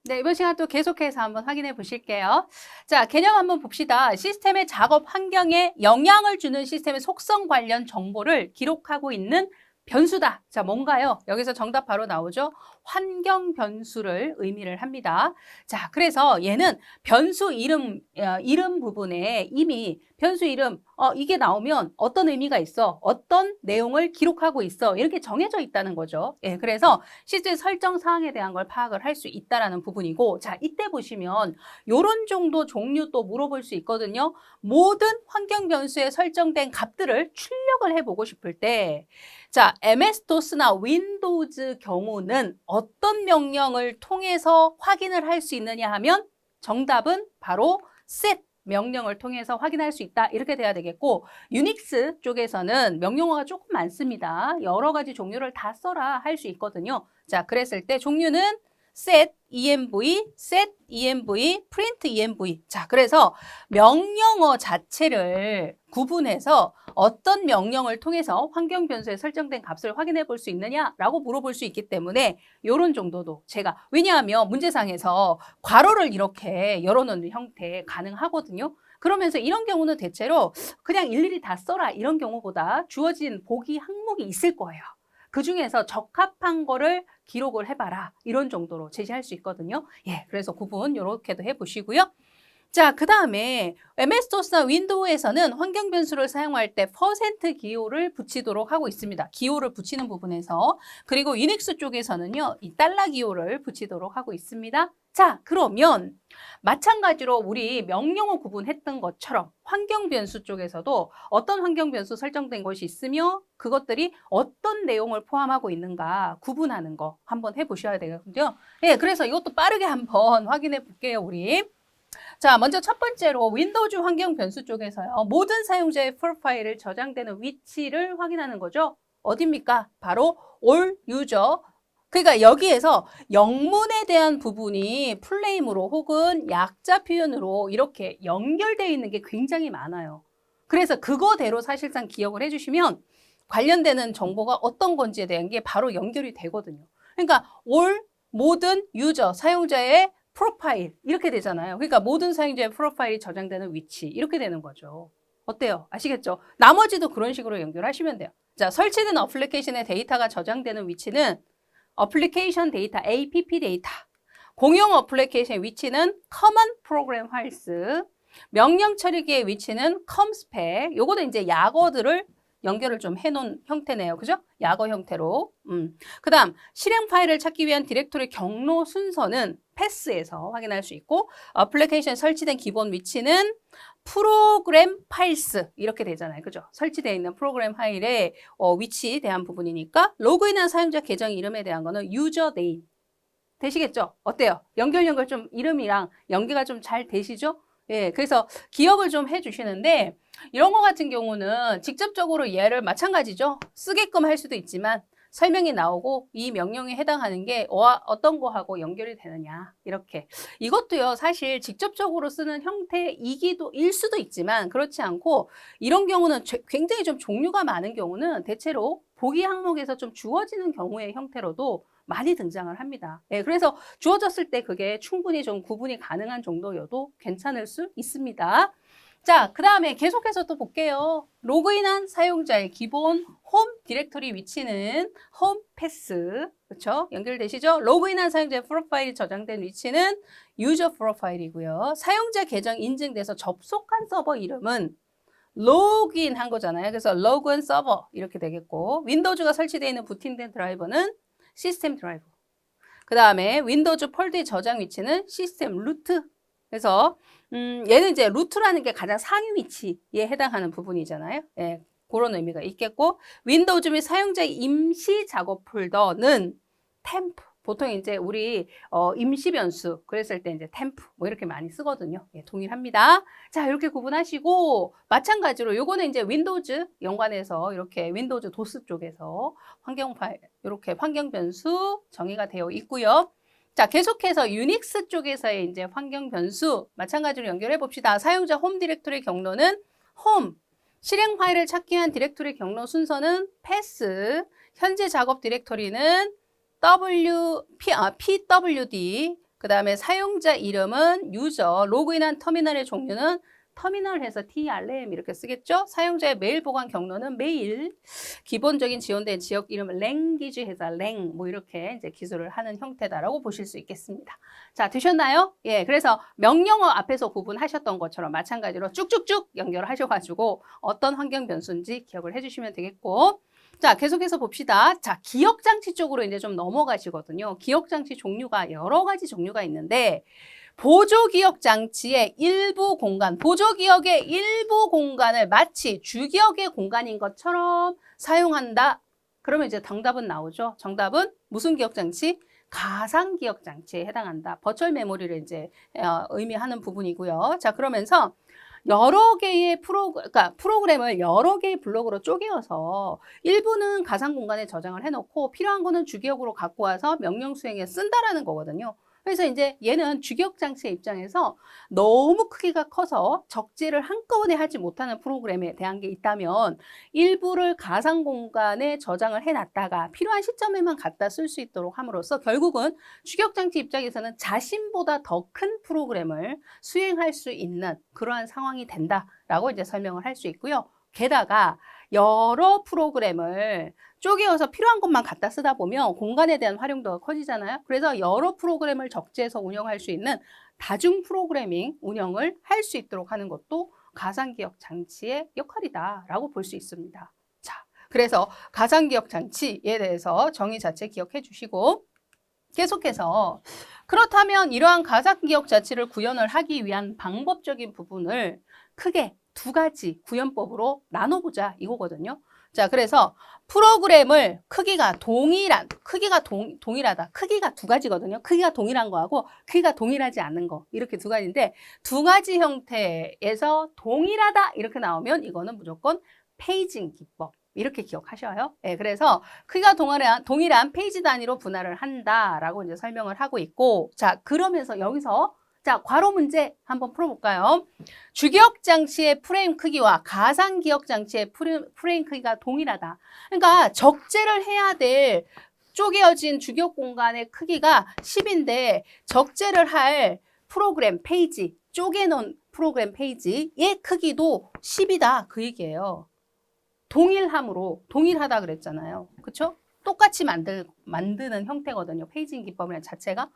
네, 이번 시간 또 계속해서 한번 확인해 보실게요. 자, 개념 한번 봅시다. 시스템의 작업 환경에 영향을 주는 시스템의 속성 관련 정보를 기록하고 있는 변수다. 자, 뭔가요? 여기서 정답 바로 나오죠? 환경 변수를 의미를 합니다. 자, 그래서 얘는 변수 이름 부분에 이미 변수 이름, 이게 나오면 어떤 의미가 있어? 어떤 내용을 기록하고 있어? 이렇게 정해져 있다는 거죠. 예, 그래서 시스템 설정 사항에 대한 걸 파악을 할 수 있다라는 부분이고, 자, 이때 보시면 요런 정도 종류 또 물어볼 수 있거든요. 모든 환경 변수에 설정된 값들을 출력을 해보고 싶을 때, 자, MS-DOS나 윈도우즈 경우는 어떤 명령을 통해서 확인을 할 수 있느냐 하면 정답은 바로 set 명령을 통해서 확인할 수 있다. 이렇게 돼야 되겠고, 유닉스 쪽에서는 명령어가 조금 많습니다. 여러 가지 종류를 다 써라 할 수 있거든요. 자, 그랬을 때 종류는 set env, print env. 자, 그래서 명령어 자체를 구분해서 어떤 명령을 통해서 환경 변수에 설정된 값을 확인해 볼 수 있느냐라고 물어볼 수 있기 때문에 이런 정도도 제가, 왜냐하면 문제상에서 괄호를 이렇게 열어놓는 형태 가능하거든요. 그러면서 이런 경우는 대체로 그냥 일일이 다 써라 이런 경우보다 주어진 보기 항목이 있을 거예요. 그중에서 적합한 거를 기록을 해봐라. 이런 정도로 제시할 수 있거든요. 예, 그래서 구분 이렇게도 해보시고요. 자, 그 다음에 MS-DOS나 윈도우에서는 환경 변수를 사용할 때 퍼센트 기호를 붙이도록 하고 있습니다. 기호를 붙이는 부분에서. 그리고 유닉스 쪽에서는요, 이 달러 기호를 붙이도록 하고 있습니다. 자, 그러면 마찬가지로 우리 명령어 구분했던 것처럼 환경 변수 쪽에서도 어떤 환경 변수 설정된 것이 있으며 그것들이 어떤 내용을 포함하고 있는가 구분하는 거 한번 해보셔야 되거든요. 예, 그래서 이것도 빠르게 한번 확인해 볼게요, 우리. 자, 먼저 첫 번째로 윈도우즈 환경 변수 쪽에서요. 모든 사용자의 프로파일을 저장되는 위치를 확인하는 거죠. 어딥니까? 바로 all user. 그러니까 여기에서 영문에 대한 부분이 풀네임으로 혹은 약자 표현으로 이렇게 연결되어 있는 게 굉장히 많아요. 그래서 그거대로 사실상 기억을 해주시면 관련되는 정보가 어떤 건지에 대한 게 바로 연결이 되거든요. 그러니까 all 모든 유저, 사용자의 프로파일 이렇게 되잖아요. 그러니까 모든 사용자의 프로파일이 저장되는 위치 이렇게 되는 거죠. 어때요? 아시겠죠? 나머지도 그런 식으로 연결하시면 돼요. 자, 설치된 어플리케이션의 데이터가 저장되는 위치는 어플리케이션 데이터, app 데이터. 공용 어플리케이션의 위치는 common program files. 명령 처리기의 위치는 comspec. 요거는 이제 약어들을 연결을 좀 해놓은 형태네요. 그죠? 약어 형태로. 그 다음, 실행 파일을 찾기 위한 디렉토리 경로 순서는 패스에서 확인할 수 있고, 어플리케이션 설치된 기본 위치는 프로그램 파일스 이렇게 되잖아요. 그죠? 설치되어 있는 프로그램 파일의 위치에 대한 부분이니까 로그인한 사용자 계정 이름에 대한 거는 유저 네임 되시겠죠? 어때요? 연결 좀 이름이랑 연계가 좀 잘 되시죠? 예, 그래서 기억을 좀 해주시는데 이런 거 같은 경우는 직접적으로 얘를 마찬가지죠. 쓰게끔 할 수도 있지만 설명이 나오고 이 명령에 해당하는 게 어떤 거하고 연결이 되느냐 이렇게 이것도요 사실 직접적으로 쓰는 형태이기도 일 수도 있지만 그렇지 않고 이런 경우는 굉장히 좀 종류가 많은 경우는 대체로 보기 항목에서 좀 주어지는 경우의 형태로도 많이 등장을 합니다. 예, 그래서 주어졌을 때 그게 충분히 좀 구분이 가능한 정도여도 괜찮을 수 있습니다. 자, 그 다음에 계속해서 또 볼게요. 로그인한 사용자의 기본 홈 디렉토리 위치는 홈 패스. 그렇죠? 연결되시죠? 로그인한 사용자의 프로파일이 저장된 위치는 유저 프로파일이고요. 사용자 계정 인증돼서 접속한 서버 이름은 로그인 한 거잖아요. 그래서 로그인 서버 이렇게 되겠고 윈도우즈가 설치되어 있는 부팅된 드라이버는 시스템 드라이버. 그 다음에 윈도우즈 폴드의 저장 위치는 시스템 루트. 그래서 얘는 이제 루트라는 게 가장 상위 위치에 해당하는 부분이잖아요. 예, 그런 의미가 있겠고 윈도우즈 및 사용자의 임시 작업 폴더는 템프. 보통 이제 우리 임시 변수 그랬을 때 이제 템프 뭐 이렇게 많이 쓰거든요. 예, 동일합니다. 자, 이렇게 구분하시고 마찬가지로 요거는 이제 윈도우즈 연관해서 이렇게 윈도우즈 도스 쪽에서 환경 파일 이렇게 환경 변수 정의가 되어 있고요. 자, 계속해서 유닉스 쪽에서의 이제 환경 변수 마찬가지로 연결해 봅시다. 사용자 홈 디렉토리 경로는 홈. 실행 파일을 찾기 위한 디렉토리 경로 순서는 패스. 현재 작업 디렉토리는 PWD. 그 다음에 사용자 이름은 유저, 로그인한 터미널의 종류는 터미널 해서 TRM 이렇게 쓰겠죠? 사용자의 메일 보관 경로는 메일, 기본적인 지원된 지역 이름은 랭귀지 해서 랭, 뭐 이렇게 이제 기술을 하는 형태다라고 보실 수 있겠습니다. 자, 되셨나요? 예, 그래서 명령어 앞에서 구분하셨던 것처럼 마찬가지로 쭉쭉쭉 연결을 하셔가지고 어떤 환경 변수인지 기억을 해주시면 되겠고, 자, 계속해서 봅시다. 자, 기억장치 쪽으로 이제 좀 넘어가시거든요. 기억장치 종류가 여러 가지 종류가 있는데, 보조기억장치의 일부 공간, 보조기억의 일부 공간을 마치 주기억의 공간인 것처럼 사용한다. 그러면 이제 정답은 나오죠. 정답은 무슨 기억장치? 가상기억장치에 해당한다. 버추얼 메모리를 이제 의미하는 부분이고요. 자, 그러면서 여러 개의 프로그램을 여러 개의 블록으로 쪼개어서 일부는 가상 공간에 저장을 해놓고 필요한 거는 주기억으로 갖고 와서 명령 수행에 쓴다라는 거거든요. 그래서 이제 얘는 주기억 장치의 입장에서 너무 크기가 커서 적재를 한꺼번에 하지 못하는 프로그램에 대한 게 있다면 일부를 가상 공간에 저장을 해놨다가 필요한 시점에만 갖다 쓸 수 있도록 함으로써 결국은 주기억 장치 입장에서는 자신보다 더 큰 프로그램을 수행할 수 있는 그러한 상황이 된다라고 이제 설명을 할 수 있고요. 게다가 여러 프로그램을 쪼개어서 필요한 것만 갖다 쓰다 보면 공간에 대한 활용도가 커지잖아요. 그래서 여러 프로그램을 적재해서 운영할 수 있는 다중 프로그래밍 운영을 할 수 있도록 하는 것도 가상기억 장치의 역할이다라고 볼 수 있습니다. 자, 그래서 가상기억 장치에 대해서 정의 자체 기억해 주시고 계속해서 그렇다면 이러한 가상기억 자체를 구현을 하기 위한 방법적인 부분을 크게 두 가지 구현법으로 나눠보자 이거거든요. 자, 그래서 프로그램을 크기가 동일하다. 크기가 두 가지거든요. 크기가 동일한 거하고 크기가 동일하지 않은 거. 이렇게 두 가지인데 두 가지 형태에서 동일하다 이렇게 나오면 이거는 무조건 페이징 기법. 이렇게 기억하셔요. 네, 그래서 크기가 동일한 페이지 단위로 분할을 한다라고 이제 설명을 하고 있고, 자, 그러면서 여기서 자, 괄호 문제 한번 풀어볼까요? 주기억 장치의 프레임 크기와 가상 기억 장치의 프레임 크기가 동일하다. 그러니까 적재를 해야 될 쪼개어진 주기억 공간의 크기가 10인데 적재를 할 프로그램 페이지, 쪼개놓은 프로그램 페이지의 크기도 10이다. 그 얘기예요. 동일하다 그랬잖아요. 그렇죠? 똑같이 만드는 형태거든요. 페이징 기법이라는 자체가.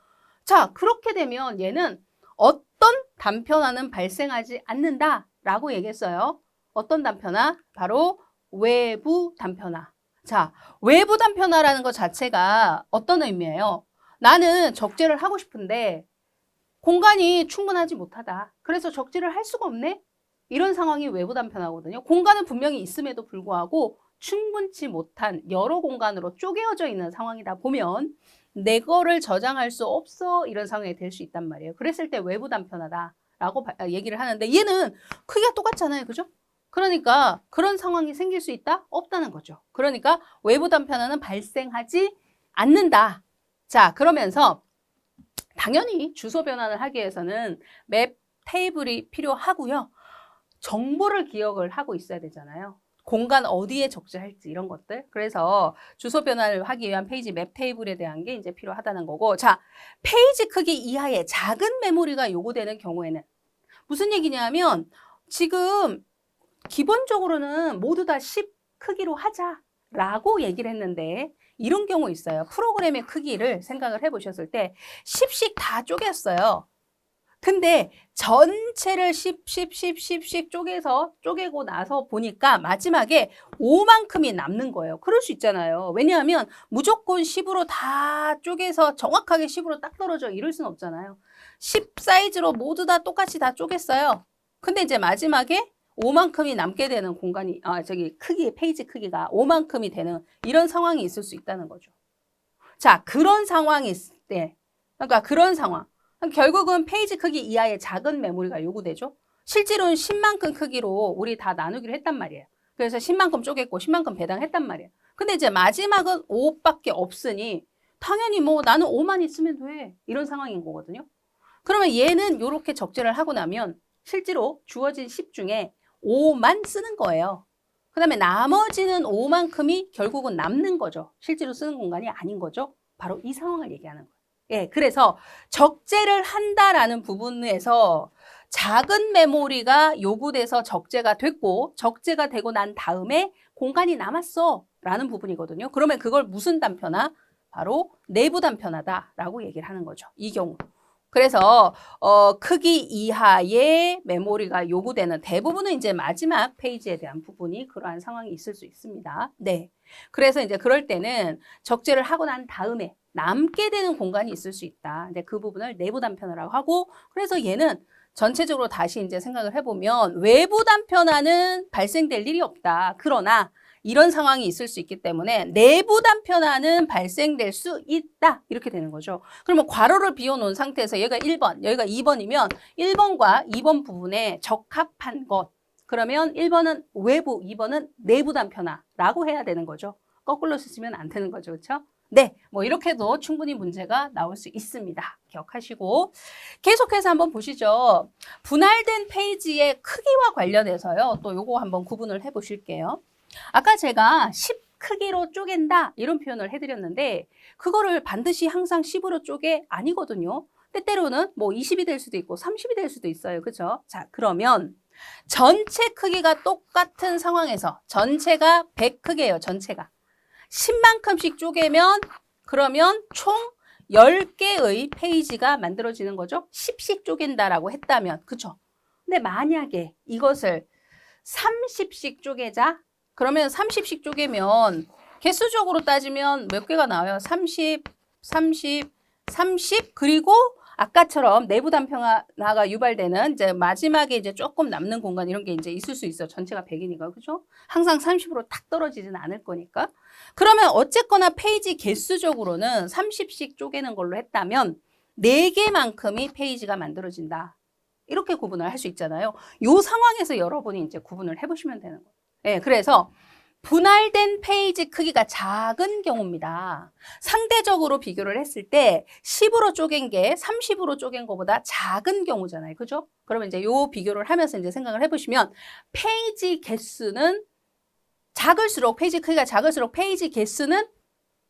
자, 그렇게 되면 얘는 어떤 단편화는 발생하지 않는다라고 얘기했어요. 어떤 단편화? 바로 외부 단편화. 자, 외부 단편화라는 것 자체가 어떤 의미예요? 나는 적재를 하고 싶은데 공간이 충분하지 못하다. 그래서 적재를 할 수가 없네? 이런 상황이 외부 단편화거든요. 공간은 분명히 있음에도 불구하고 충분치 못한 여러 공간으로 쪼개어져 있는 상황이다 보면 내 거를 저장할 수 없어 이런 상황이 될 수 있단 말이에요. 그랬을 때 외부 단편화다라고 얘기를 하는데 얘는 크기가 똑같잖아요. 그죠? 그러니까 그런 상황이 생길 수 있다? 없다는 거죠. 그러니까 외부 단편화는 발생하지 않는다. 자, 그러면서 당연히 주소 변환을 하기 위해서는 맵 테이블이 필요하고요. 정보를 기억을 하고 있어야 되잖아요. 공간 어디에 적재할지 이런 것들. 그래서 주소 변환을 하기 위한 페이지 맵 테이블에 대한 게 이제 필요하다는 거고. 자, 페이지 크기 이하의 작은 메모리가 요구되는 경우에는 무슨 얘기냐면 지금 기본적으로는 모두 다 10 크기로 하자라고 얘기를 했는데 이런 경우 있어요. 프로그램의 크기를 생각을 해보셨을 때 10씩 다 쪼갰어요. 근데 전체를 10 쪼개고 나서 보니까 마지막에 5만큼이 남는 거예요. 그럴 수 있잖아요. 왜냐하면 무조건 10으로 다 쪼개서 정확하게 10으로 딱 떨어져 이럴 수는 없잖아요. 10 사이즈로 모두 다 똑같이 다 쪼갰어요. 근데 이제 마지막에 5만큼이 남게 되는 공간이, 페이지 크기가 5만큼이 되는 이런 상황이 있을 수 있다는 거죠. 자, 그런 상황이 있을 때, 그러니까 그런 상황. 결국은 페이지 크기 이하의 작은 메모리가 요구되죠. 실제로는 10만큼 크기로 우리 다 나누기로 했단 말이에요. 그래서 10만큼 쪼갰고 10만큼 배당했단 말이에요. 근데 이제 마지막은 5밖에 없으니 당연히 뭐 나는 5만 있으면 돼. 이런 상황인 거거든요. 그러면 얘는 이렇게 적재를 하고 나면 실제로 주어진 10 중에 5만 쓰는 거예요. 그 다음에 나머지는 5만큼이 결국은 남는 거죠. 실제로 쓰는 공간이 아닌 거죠. 바로 이 상황을 얘기하는 거예요. 예, 그래서 적재를 한다라는 부분에서 작은 메모리가 요구돼서 적재가 됐고 적재가 되고 난 다음에 공간이 남았어 라는 부분이거든요. 그러면 그걸 무슨 단편화? 바로 내부 단편화다라고 얘기를 하는 거죠. 이 경우. 그래서 크기 이하의 메모리가 요구되는 대부분은 이제 마지막 페이지에 대한 부분이 그러한 상황이 있을 수 있습니다. 네. 그래서 이제 그럴 때는 적재를 하고 난 다음에 남게 되는 공간이 있을 수 있다. 근데 그 부분을 내부 단편화라고 하고 그래서 얘는 전체적으로 다시 이제 생각을 해보면 외부 단편화는 발생될 일이 없다. 그러나 이런 상황이 있을 수 있기 때문에 내부 단편화는 발생될 수 있다. 이렇게 되는 거죠. 그러면 괄호를 비워놓은 상태에서 얘가 1번, 여기가 2번이면 1번과 2번 부분에 적합한 것. 그러면 1번은 외부, 2번은 내부 단편화라고 해야 되는 거죠. 거꾸로 쓰시면 안 되는 거죠. 그렇죠? 네, 뭐 이렇게도 충분히 문제가 나올 수 있습니다. 기억하시고 계속해서 한번 보시죠. 분할된 페이지의 크기와 관련해서요. 또 요거 한번 구분을 해 보실게요. 아까 제가 10 크기로 쪼갠다 이런 표현을 해드렸는데 그거를 반드시 항상 10으로 쪼개 아니거든요. 때때로는 뭐 20이 될 수도 있고 30이 될 수도 있어요. 그렇죠? 자, 그러면 전체 크기가 똑같은 상황에서 전체가 100 크기예요. 전체가. 10만큼씩 쪼개면 그러면 총 10개의 페이지가 만들어지는 거죠. 10씩 쪼갠다라고 했다면. 그렇죠? 근데 만약에 이것을 30씩 쪼개자. 그러면 30씩 쪼개면 개수적으로 따지면 몇 개가 나와요? 30, 30, 30 그리고 아까처럼 내부 단편화가 유발되는 이제 마지막에 이제 조금 남는 공간 이런 게 이제 있을 수 있어. 전체가 100이니까. 그죠? 항상 30으로 탁 떨어지지는 않을 거니까. 그러면 어쨌거나 페이지 개수적으로는 30씩 쪼개는 걸로 했다면 4개만큼이 페이지가 만들어진다. 이렇게 구분을 할 수 있잖아요. 이 상황에서 여러분이 이제 구분을 해보시면 되는 거예요. 네, 그래서 분할된 페이지 크기가 작은 경우입니다. 상대적으로 비교를 했을 때 10으로 쪼갠 게 30으로 쪼갠 것보다 작은 경우잖아요. 그죠? 그러면 이제 요 비교를 하면서 이제 생각을 해보시면 페이지 개수는 작을수록 페이지 크기가 작을수록 페이지 개수는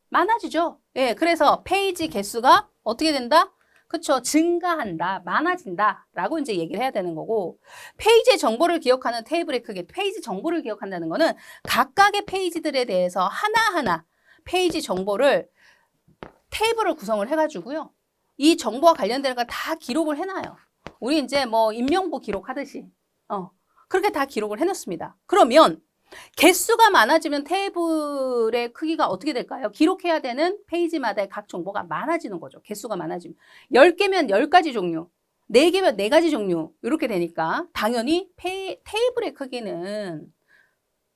많아지죠. 예, 그래서 페이지 개수가 어떻게 된다? 그쵸. 증가한다, 많아진다 라고 이제 얘기를 해야 되는 거고 페이지의 정보를 기억하는 테이블의 크기, 페이지 정보를 기억한다는 거는 각각의 페이지들에 대해서 하나하나 페이지 정보를 테이블을 구성을 해가지고요. 이 정보와 관련되는 거 다 기록을 해놔요. 우리 이제 뭐 인명부 기록하듯이 그렇게 다 기록을 해놓습니다. 그러면 개수가 많아지면 테이블의 크기가 어떻게 될까요? 기록해야 되는 페이지마다의 각 정보가 많아지는 거죠. 개수가 많아지면. 10개면 10가지 종류, 4개면 4가지 종류 이렇게 되니까 당연히 테이블의 크기는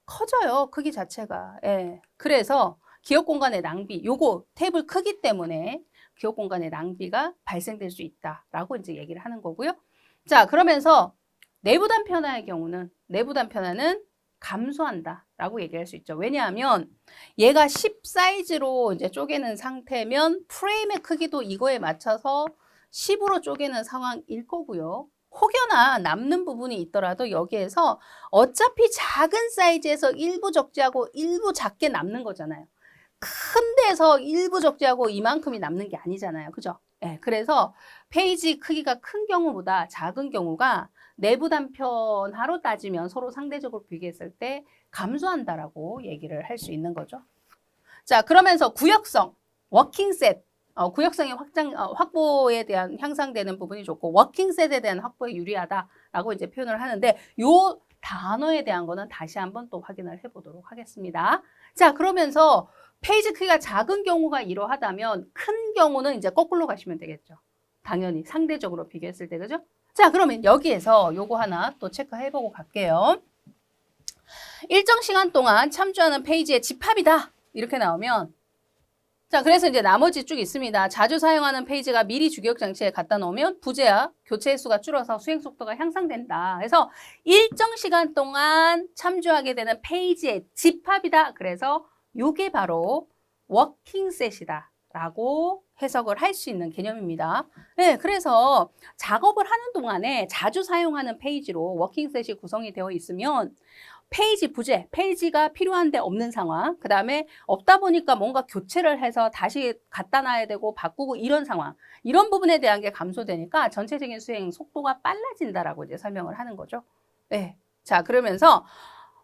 커져요. 크기 자체가. 예. 그래서 기억 공간의 낭비, 요거 테이블 크기 때문에 기억 공간의 낭비가 발생될 수 있다라고 이제 얘기를 하는 거고요. 자, 그러면서 내부 단편화의 경우는 내부 단편화는 감소한다라고 얘기할 수 있죠. 왜냐하면 얘가 10 사이즈로 이제 쪼개는 상태면 프레임의 크기도 이거에 맞춰서 10으로 쪼개는 상황일 거고요. 혹여나 남는 부분이 있더라도 여기에서 어차피 작은 사이즈에서 일부 적재하고 일부 작게 남는 거잖아요. 큰 데서 일부 적재하고 이만큼이 남는 게 아니잖아요. 그죠? 네, 그래서 페이지 크기가 큰 경우보다 작은 경우가 내부 단편화로 따지면 서로 상대적으로 비교했을 때 감소한다라고 얘기를 할 수 있는 거죠. 자, 그러면서 구역성, 워킹셋, 구역성의 확보에 대한 향상되는 부분이 좋고 워킹셋에 대한 확보에 유리하다라고 이제 표현을 하는데 요 단어에 대한 거는 다시 한번 또 확인을 해보도록 하겠습니다. 자, 그러면서 페이지 크기가 작은 경우가 이러하다면 큰 경우는 이제 거꾸로 가시면 되겠죠. 당연히 상대적으로 비교했을 때, 그죠? 자, 그러면 여기에서 요거 하나 또 체크해보고 갈게요. 일정 시간 동안 참조하는 페이지의 집합이다. 이렇게 나오면 자, 그래서 이제 나머지 쭉 있습니다. 자주 사용하는 페이지가 미리 주기억 장치에 갖다 놓으면 부재와 교체 횟수가 줄어서 수행 속도가 향상된다. 그래서 일정 시간 동안 참조하게 되는 페이지의 집합이다. 그래서 요게 바로 워킹셋이다. 라고 해석을 할 수 있는 개념입니다. 네, 그래서 작업을 하는 동안에 자주 사용하는 페이지로 워킹셋이 구성이 되어 있으면 페이지 부재, 페이지가 필요한데 없는 상황. 그 다음에 없다 보니까 뭔가 교체를 해서 다시 갖다 놔야 되고 바꾸고 이런 상황. 이런 부분에 대한 게 감소되니까 전체적인 수행 속도가 빨라진다라고 이제 설명을 하는 거죠. 네. 자, 그러면서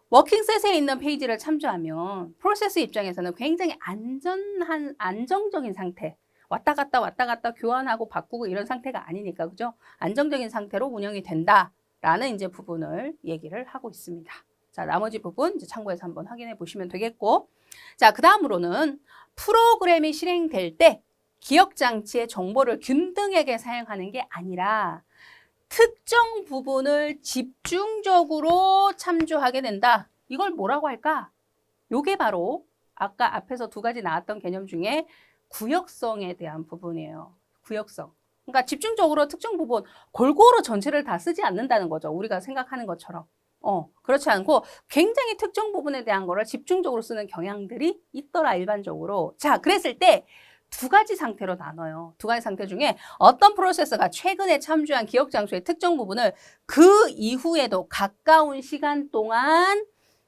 워킹셋에 있는 페이지를 참조하면 프로세스 입장에서는 굉장히 안정적인 상태. 왔다 갔다 교환하고 바꾸고 이런 상태가 아니니까, 그죠? 안정적인 상태로 운영이 된다라는 이제 부분을 얘기를 하고 있습니다. 자, 나머지 부분 이제 참고해서 한번 확인해 보시면 되겠고. 자, 그 다음으로는 프로그램이 실행될 때 기억장치의 정보를 균등하게 사용하는 게 아니라 특정 부분을 집중적으로 참조하게 된다. 이걸 뭐라고 할까? 요게 바로 아까 앞에서 두 가지 나왔던 개념 중에 구역성에 대한 부분이에요. 구역성. 그러니까 집중적으로 특정 부분 골고루 전체를 다 쓰지 않는다는 거죠. 우리가 생각하는 것처럼. 그렇지 않고 굉장히 특정 부분에 대한 거를 집중적으로 쓰는 경향들이 있더라, 일반적으로. 자, 그랬을 때 두 가지 상태로 나눠요. 두 가지 상태 중에 어떤 프로세서가 최근에 참조한 기억 장소의 특정 부분을 그 이후에도 가까운 시간 동안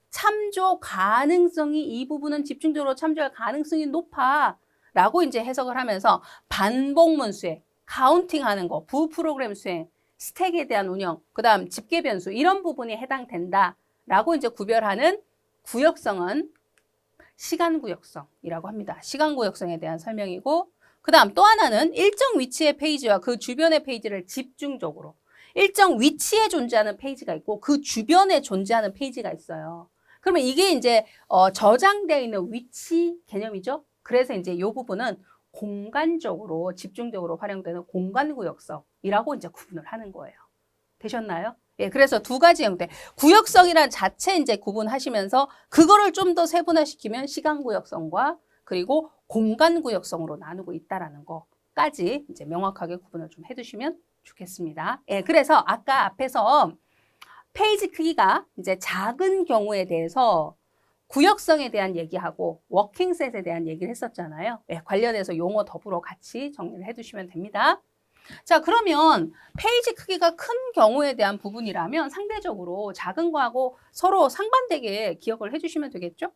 참조 가능성이, 이 부분은 집중적으로 참조할 가능성이 높아 라고 이제 해석을 하면서 반복문 수행, 카운팅하는 거, 부프로그램 수행, 스택에 대한 운영, 그 다음 집계 변수 이런 부분이 해당된다라고 이제 구별하는 구역성은 시간구역성이라고 합니다. 시간구역성에 대한 설명이고, 그 다음 또 하나는 일정 위치의 페이지와 그 주변의 페이지를 집중적으로, 일정 위치에 존재하는 페이지가 있고 그 주변에 존재하는 페이지가 있어요. 그러면 이게 이제 저장되어 있는 위치 개념이죠. 그래서 이제 이 부분은 공간적으로 집중적으로 활용되는 공간구역성이라고 이제 구분을 하는 거예요. 되셨나요? 예, 그래서 두 가지 형태. 구역성이란 자체 이제 구분하시면서 그거를 좀 더 세분화시키면 시간구역성과 그리고 공간구역성으로 나누고 있다라는 거까지 이제 명확하게 구분을 좀 해두시면 좋겠습니다. 예, 그래서 아까 앞에서 페이지 크기가 이제 작은 경우에 대해서 구역성에 대한 얘기하고 워킹셋에 대한 얘기를 했었잖아요. 예, 관련해서 용어 더불어 같이 정리를 해두시면 됩니다. 자, 그러면 페이지 크기가 큰 경우에 대한 부분이라면 상대적으로 작은 거하고 서로 상반되게 기억을 해주시면 되겠죠?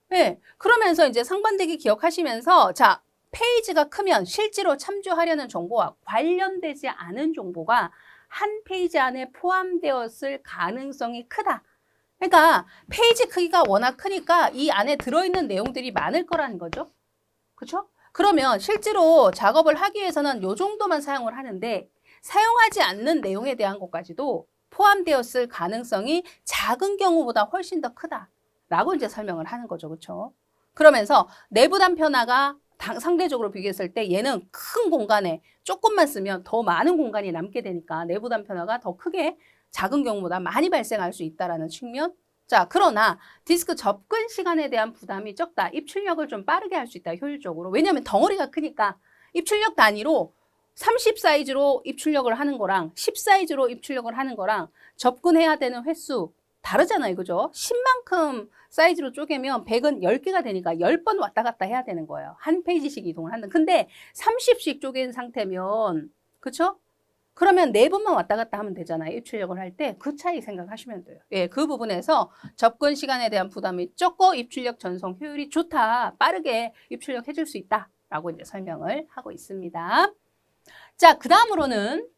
네, 그러면서 이제 상반되게 기억하시면서 자, 페이지가 크면 실제로 참조하려는 정보와 관련되지 않은 정보가 한 페이지 안에 포함되었을 가능성이 크다. 그러니까 페이지 크기가 워낙 크니까 이 안에 들어있는 내용들이 많을 거라는 거죠. 그렇죠? 그러면 실제로 작업을 하기 위해서는 이 정도만 사용을 하는데 사용하지 않는 내용에 대한 것까지도 포함되었을 가능성이 작은 경우보다 훨씬 더 크다라고 이제 설명을 하는 거죠. 그렇죠? 그러면서 내부 단편화가 상대적으로 비교했을 때 얘는 큰 공간에 조금만 쓰면 더 많은 공간이 남게 되니까 내부 단편화가 더 크게 작은 경우보다 많이 발생할 수 있다는 측면. 자, 그러나 디스크 접근 시간에 대한 부담이 적다. 입출력을 좀 빠르게 할 수 있다, 효율적으로. 왜냐하면 덩어리가 크니까 입출력 단위로 30 사이즈로 입출력을 하는 거랑 10 사이즈로 입출력을 하는 거랑 접근해야 되는 횟수 다르잖아요. 그죠? 10만큼 사이즈로 쪼개면 100은 10개가 되니까 10번 왔다 갔다 해야 되는 거예요. 한 페이지씩 이동을 하는. 근데 30씩 쪼갠 상태면, 그쵸? 그러면 4번만 왔다 갔다 하면 되잖아요. 입출력을 할 때 그 차이 생각하시면 돼요. 예, 그 부분에서 접근 시간에 대한 부담이 적고 입출력 전송 효율이 좋다. 빠르게 입출력 해줄 수 있다라고 이제 설명을 하고 있습니다. 자, 그 다음으로는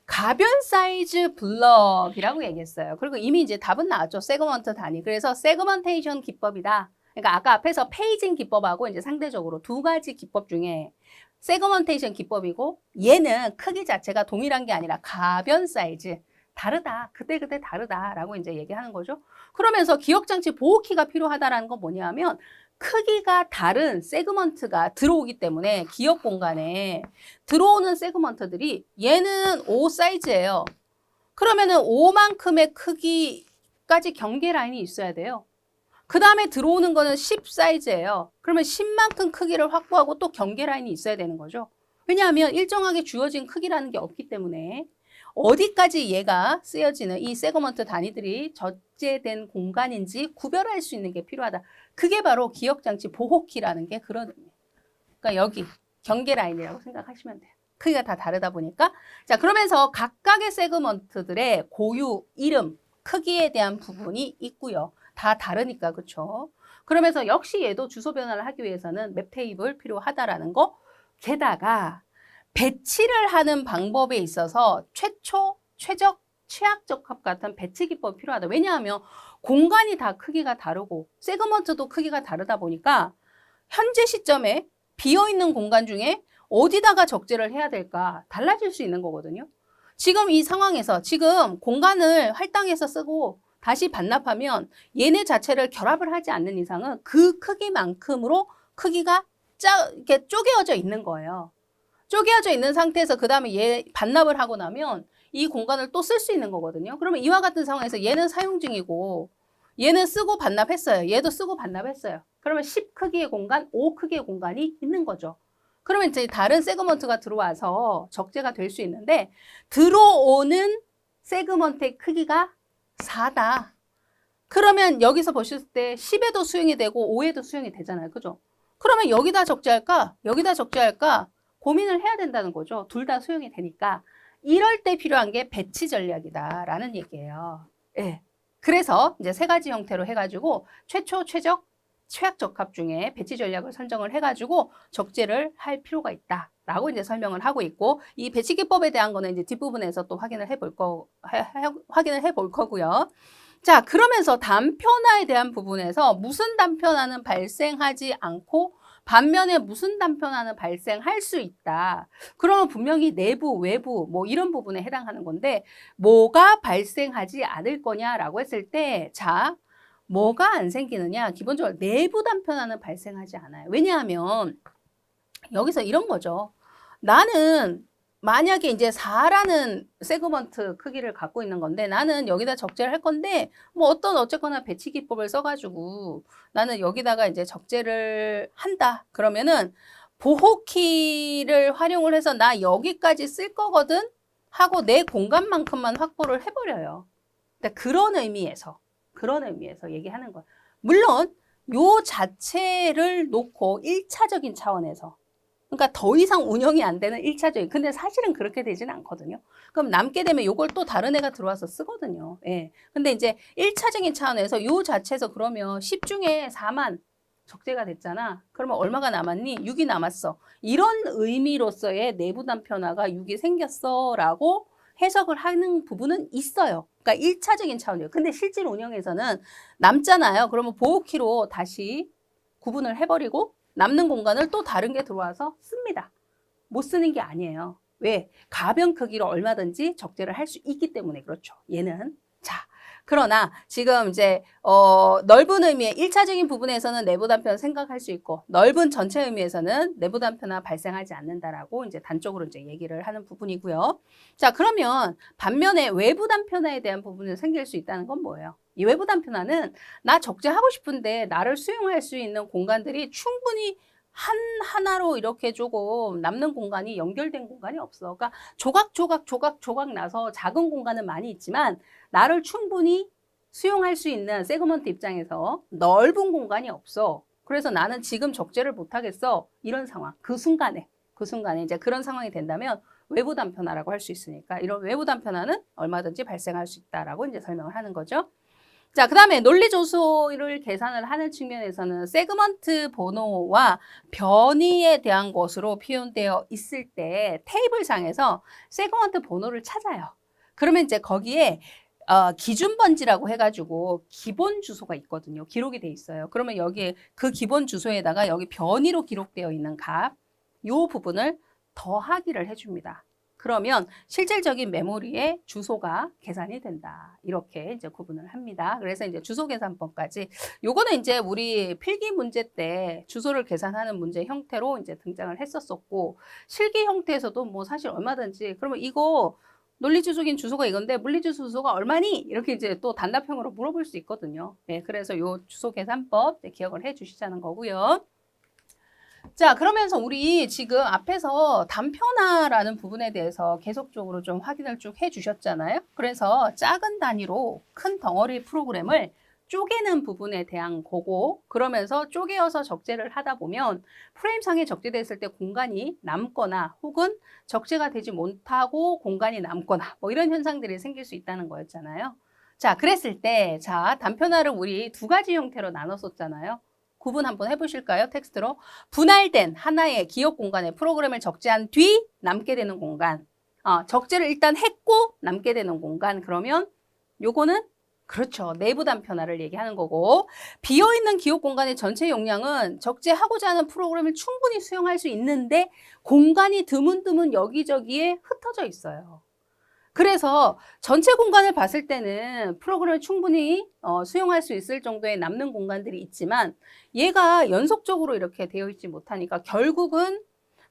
가변 사이즈 블럭이라고 얘기했어요. 그리고 이미 이제 답은 나왔죠. 세그먼트 단위. 그래서 세그먼테이션 기법이다. 그러니까 아까 앞에서 페이징 기법하고 이제 상대적으로 두 가지 기법 중에 세그먼테이션 기법이고 얘는 크기 자체가 동일한 게 아니라 가변 사이즈. 다르다. 그때그때 다르다라고 이제 얘기하는 거죠. 그러면서 기억장치 보호키가 필요하다라는 건 뭐냐면 크기가 다른 세그먼트가 들어오기 때문에 기억 공간에 들어오는 세그먼트들이 얘는 5 사이즈예요. 그러면은 5만큼의 크기까지 경계 라인이 있어야 돼요. 그 다음에 들어오는 거는 10 사이즈예요. 그러면 10만큼 크기를 확보하고 또 경계 라인이 있어야 되는 거죠. 왜냐하면 일정하게 주어진 크기라는 게 없기 때문에 어디까지 얘가 쓰여지는 이 세그먼트 단위들이 적재된 공간인지 구별할 수 있는 게 필요하다. 그게 바로 기억장치 보호키라는 게 그런 의미예요. 그러니까 여기 경계 라인이라고 생각하시면 돼요. 크기가 다 다르다 보니까. 자, 그러면서 각각의 세그먼트들의 고유 이름, 크기에 대한 부분이 있고요. 다 다르니까 그렇죠. 그러면서 역시 얘도 주소 변화를 하기 위해서는 맵 테이블 필요하다라는 거. 게다가 배치를 하는 방법에 있어서 최초, 최적, 최악적합 같은 배치 기법이 필요하다. 왜냐하면 공간이 다 크기가 다르고 세그먼트도 크기가 다르다 보니까 현재 시점에 비어있는 공간 중에 어디다가 적재를 해야 될까 달라질 수 있는 거거든요. 지금 이 상황에서 지금 공간을 할당해서 쓰고 다시 반납하면 얘네 자체를 결합을 하지 않는 이상은 그 크기만큼으로 크기가 이렇게 쪼개어져 있는 거예요. 쪼개어져 있는 상태에서 그 다음에 얘 반납을 하고 나면 이 공간을 또 쓸 수 있는 거거든요. 그러면 이와 같은 상황에서 얘는 사용 중이고 얘는 쓰고 반납했어요. 얘도 쓰고 반납했어요. 그러면 10 크기의 공간, 5 크기의 공간이 있는 거죠. 그러면 이제 다른 세그먼트가 들어와서 적재가 될 수 있는데 들어오는 세그먼트의 크기가 4다. 그러면 여기서 보실 때 10에도 수용이 되고 5에도 수용이 되잖아요. 그죠? 그러면 여기다 적재할까? 여기다 적재할까? 고민을 해야 된다는 거죠. 둘 다 수용이 되니까. 이럴 때 필요한 게 배치 전략이다라는 얘기예요. 예. 그래서 이제 세 가지 형태로 해가지고 최초, 최적, 최악 적합 중에 배치 전략을 선정을 해가지고 적재를 할 필요가 있다라고 이제 설명을 하고 있고 이 배치 기법에 대한 거는 이제 뒷부분에서 또 확인을 해볼 거고요. 자, 그러면서 단편화에 대한 부분에서 무슨 단편화는 발생하지 않고 반면에 무슨 단편화는 발생할 수 있다. 그러면 분명히 내부, 외부 뭐 이런 부분에 해당하는 건데 뭐가 발생하지 않을 거냐라고 했을 때 자, 뭐가 안 생기느냐? 기본적으로 내부 단편화는 발생하지 않아요. 왜냐하면 여기서 이런 거죠. 나는 만약에 이제 4라는 세그먼트 크기를 갖고 있는 건데 나는 여기다 적재를 할 건데 뭐 어쨌거나 배치 기법을 써가지고 나는 여기다가 이제 적재를 한다. 그러면은 보호키를 활용을 해서 나 여기까지 쓸 거거든 하고 내 공간만큼만 확보를 해버려요. 그러니까 그런 의미에서 얘기하는 거예요. 물론 요 자체를 놓고 1차적인 차원에서 그러니까 더 이상 운영이 안 되는 1차적인. 근데 사실은 그렇게 되지는 않거든요. 그럼 남게 되면 요걸 또 다른 애가 들어와서 쓰거든요. 예. 근데 이제 1차적인 차원에서 요 자체에서 그러면 10 중에 4만 적재가 됐잖아. 그러면 얼마가 남았니? 6이 남았어. 이런 의미로서의 내부 단편화가 6이 생겼어 라고 해석을 하는 부분은 있어요. 그러니까 1차적인 차원이에요. 근데 실질 운영에서는 남잖아요. 그러면 보호키로 다시 구분을 해버리고 남는 공간을 또 다른 게 들어와서 씁니다. 못 쓰는 게 아니에요. 왜? 가변 크기로 얼마든지 적재를 할 수 있기 때문에 그렇죠. 얘는. 자, 그러나 지금 이제 넓은 의미의 1차적인 부분에서는 내부 단편 생각할 수 있고 넓은 전체 의미에서는 내부 단편화 발생하지 않는다라고 이제 단적으로 이제 얘기를 하는 부분이고요. 자, 그러면 반면에 외부 단편화에 대한 부분이 생길 수 있다는 건 뭐예요? 이 외부 단편화는 나 적재하고 싶은데 나를 수용할 수 있는 공간들이 충분히 하나로 이렇게 조금 남는 공간이 연결된 공간이 없어. 그러니까 조각 나서 작은 공간은 많이 있지만 나를 충분히 수용할 수 있는 세그먼트 입장에서 넓은 공간이 없어. 그래서 나는 지금 적재를 못 하겠어. 이런 상황. 그 순간에 이제 그런 상황이 된다면 외부 단편화라고 할 수 있으니까 이런 외부 단편화는 얼마든지 발생할 수 있다라고 이제 설명을 하는 거죠. 자, 그 다음에 논리조소를 계산을 하는 측면에서는 세그먼트 번호와 변이에 대한 것으로 표현되어 있을 때 테이블상에서 세그먼트 번호를 찾아요. 그러면 이제 거기에 기준 번지라고 해가지고 기본 주소가 있거든요. 기록이 돼 있어요. 그러면 여기에 그 기본 주소에다가 여기 변이로 기록되어 있는 값, 요 부분을 더하기를 해줍니다. 그러면 실질적인 메모리의 주소가 계산이 된다. 이렇게 이제 구분을 합니다. 그래서 이제 주소 계산법까지 요거는 이제 우리 필기 문제 때 주소를 계산하는 문제 형태로 이제 등장을 했었었고 실기 형태에서도 뭐 사실 얼마든지 그러면 이거 논리주소긴 주소가 이건데 물리주소가 얼마니? 이렇게 이제 또 단답형으로 물어볼 수 있거든요. 네, 그래서 요 주소 계산법 기억을 해 주시자는 거고요. 자, 그러면서 우리 지금 앞에서 단편화라는 부분에 대해서 계속적으로 좀 확인을 쭉 해주셨잖아요. 그래서 작은 단위로 큰 덩어리 프로그램을 쪼개는 부분에 대한 거고 그러면서 쪼개어서 적재를 하다 보면 프레임상에 적재됐을 때 공간이 남거나 혹은 적재가 되지 못하고 공간이 남거나 뭐 이런 현상들이 생길 수 있다는 거였잖아요. 자, 그랬을 때, 자, 단편화를 우리 두 가지 형태로 나눴었잖아요. 구분 한번 해보실까요? 텍스트로. 분할된 하나의 기억 공간에 프로그램을 적재한 뒤 남게 되는 공간. 적재를 일단 했고 남게 되는 공간. 그러면 요거는 그렇죠. 내부 단편화를 얘기하는 거고, 비어있는 기억 공간의 전체 용량은 적재하고자 하는 프로그램을 충분히 수용할 수 있는데 공간이 드문드문 여기저기에 흩어져 있어요. 그래서 전체 공간을 봤을 때는 프로그램을 충분히 수용할 수 있을 정도의 남는 공간들이 있지만 얘가 연속적으로 이렇게 되어 있지 못하니까 결국은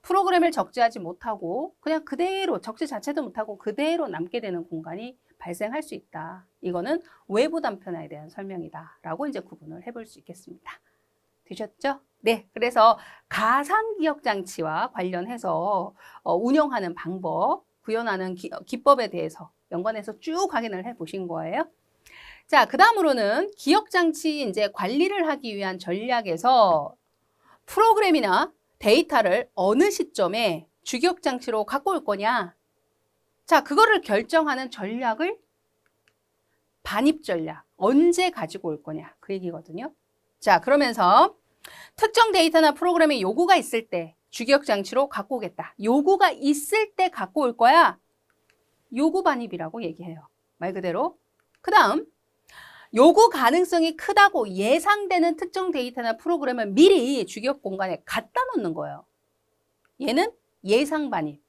프로그램을 적재하지 못하고 그냥 그대로 적재 자체도 못하고 그대로 남게 되는 공간이 발생할 수 있다. 이거는 외부 단편화에 대한 설명이다 라고 이제 구분을 해볼 수 있겠습니다. 되셨죠? 네, 그래서 가상기억장치와 관련해서 운영하는 방법, 구현하는 기법에 대해서 연관해서 쭉 확인을 해 보신 거예요. 자, 그 다음으로는 기억장치 이제 관리를 하기 위한 전략에서 프로그램이나 데이터를 어느 시점에 주기억장치로 갖고 올 거냐. 자, 그거를 결정하는 전략을 반입 전략, 언제 가지고 올 거냐. 그 얘기거든요. 자, 그러면서 특정 데이터나 프로그램의 요구가 있을 때 주기억 장치로 갖고 오겠다. 요구가 있을 때 갖고 올 거야. 요구 반입이라고 얘기해요. 말 그대로. 그 다음 요구 가능성이 크다고 예상되는 특정 데이터나 프로그램을 미리 주기억 공간에 갖다 놓는 거예요. 얘는 예상 반입.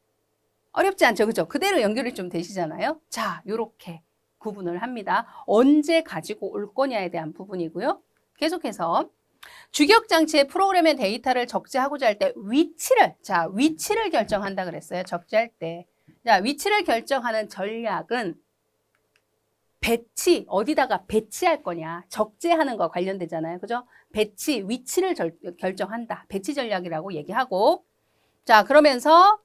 어렵지 않죠? 그죠? 그대로 연결이 좀 되시잖아요. 자, 요렇게 구분을 합니다. 언제 가지고 올 거냐에 대한 부분이고요. 계속해서 주기억 장치의 프로그램의 데이터를 적재하고자 할 때 위치를 결정한다 그랬어요. 적재할 때. 자, 위치를 결정하는 전략은 배치, 어디다가 배치할 거냐. 적재하는 거 관련되잖아요. 그죠? 배치, 위치를 결정한다. 배치 전략이라고 얘기하고. 자, 그러면서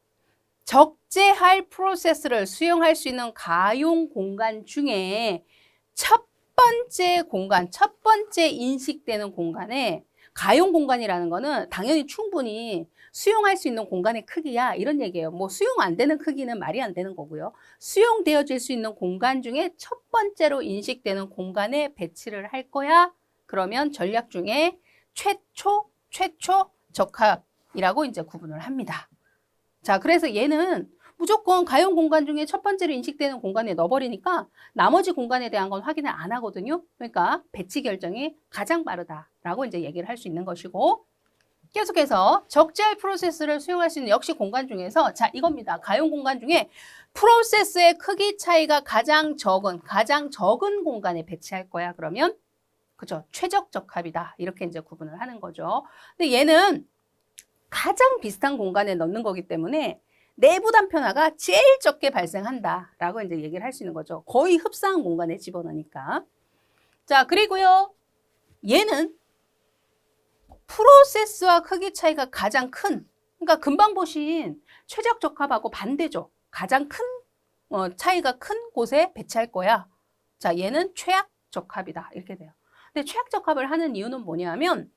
적재할 프로세스를 수용할 수 있는 가용 공간 중에 첫 번째 인식되는 공간에 가용 공간이라는 거는 당연히 충분히 수용할 수 있는 공간의 크기야 이런 얘기예요. 뭐 수용 안 되는 크기는 말이 안 되는 거고요. 수용되어질 수 있는 공간 중에 첫 번째로 인식되는 공간에 배치를 할 거야. 그러면 전략 중에 최초 적합이라고 이제 구분을 합니다. 자, 그래서 얘는 무조건 가용 공간 중에 첫 번째로 인식되는 공간에 넣어버리니까 나머지 공간에 대한 건 확인을 안 하거든요. 그러니까 배치 결정이 가장 빠르다라고 이제 얘기를 할 수 있는 것이고, 계속해서 적재할 프로세스를 수용할 수 있는 역시 공간 중에서 자, 이겁니다. 가용 공간 중에 프로세스의 크기 차이가 가장 적은 공간에 배치할 거야. 그러면 그죠? 최적 적합이다. 이렇게 이제 구분을 하는 거죠. 근데 얘는 가장 비슷한 공간에 넣는 거기 때문에 내부 단편화가 제일 적게 발생한다라고 이제 얘기를 할 수 있는 거죠. 거의 흡사한 공간에 집어넣으니까. 자, 그리고요. 얘는 프로세스와 크기 차이가 가장 큰, 그러니까 금방 보신 최적 적합하고 반대죠. 가장 큰 차이가 큰 곳에 배치할 거야. 자, 얘는 최악 적합이다. 이렇게 돼요. 근데 최악 적합을 하는 이유는 뭐냐면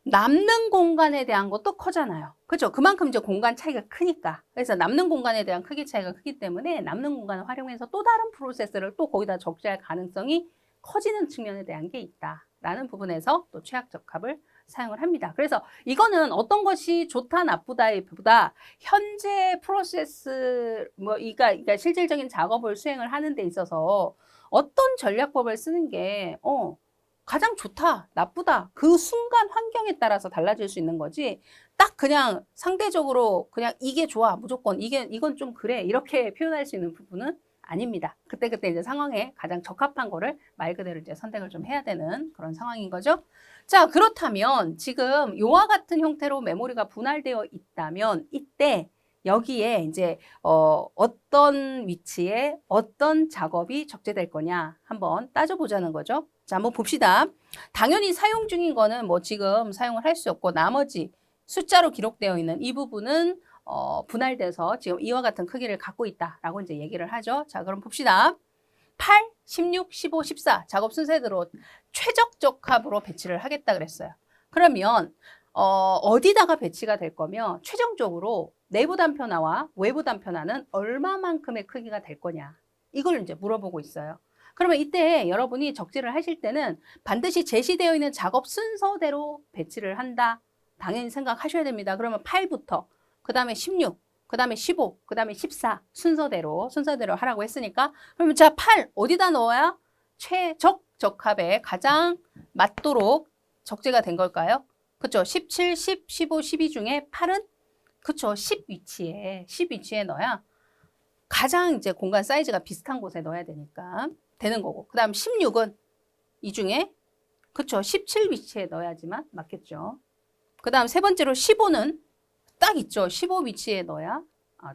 남는 공간에 대한 것도 커잖아요. 그렇죠? 그만큼 이제 공간 차이가 크니까. 그래서 남는 공간에 대한 크기 차이가 크기 때문에 남는 공간을 활용해서 또 다른 프로세스를 또 거기다 적재할 가능성이 커지는 측면에 대한 게 있다라는 부분에서 또 최악 적합을 사용을 합니다. 그래서 이거는 어떤 것이 좋다 나쁘다보다 현재 프로세스 그러니까 실질적인 작업을 수행을 하는 데 있어서 어떤 전략법을 쓰는 게 가장 좋다, 나쁘다, 그 순간 환경에 따라서 달라질 수 있는 거지, 딱 그냥 상대적으로 그냥 이게 좋아, 무조건 이건 좀 그래, 이렇게 표현할 수 있는 부분은 아닙니다. 그때그때 이제 상황에 가장 적합한 거를 말 그대로 이제 선택을 좀 해야 되는 그런 상황인 거죠. 자, 그렇다면 지금 이와 같은 형태로 메모리가 분할되어 있다면 이때 여기에 이제 어떤 위치에 어떤 작업이 적재될 거냐 한번 따져보자는 거죠. 자, 한번 봅시다. 당연히 사용 중인 거는 뭐 지금 사용을 할 수 없고 나머지 숫자로 기록되어 있는 이 부분은 분할돼서 지금 이와 같은 크기를 갖고 있다라고 이제 얘기를 하죠. 자, 그럼 봅시다. 8, 16, 15, 14 작업 순서대로 최적 적합으로 배치를 하겠다 그랬어요. 그러면 어디다가 배치가 될 거면 최종적으로 내부 단편화와 외부 단편화는 얼마만큼의 크기가 될 거냐 이걸 이제 물어보고 있어요. 그러면 이때 여러분이 적재를 하실 때는 반드시 제시되어 있는 작업 순서대로 배치를 한다. 당연히 생각하셔야 됩니다. 그러면 8부터 그 다음에 16, 그 다음에 15, 그 다음에 14 순서대로 하라고 했으니까 그러면 자, 8 어디다 넣어야 최적합에 가장 맞도록 적재가 된 걸까요? 그쵸? 17, 10, 15, 12 중에 8은 그쵸? 10 위치에 넣어야 가장 이제 공간 사이즈가 비슷한 곳에 넣어야 되니까 되는 거고. 그 다음 16은 이 중에 그쵸? 17 위치에 넣어야지만 맞겠죠. 그 다음 세 번째로 15는 딱 있죠. 15 위치에 넣어야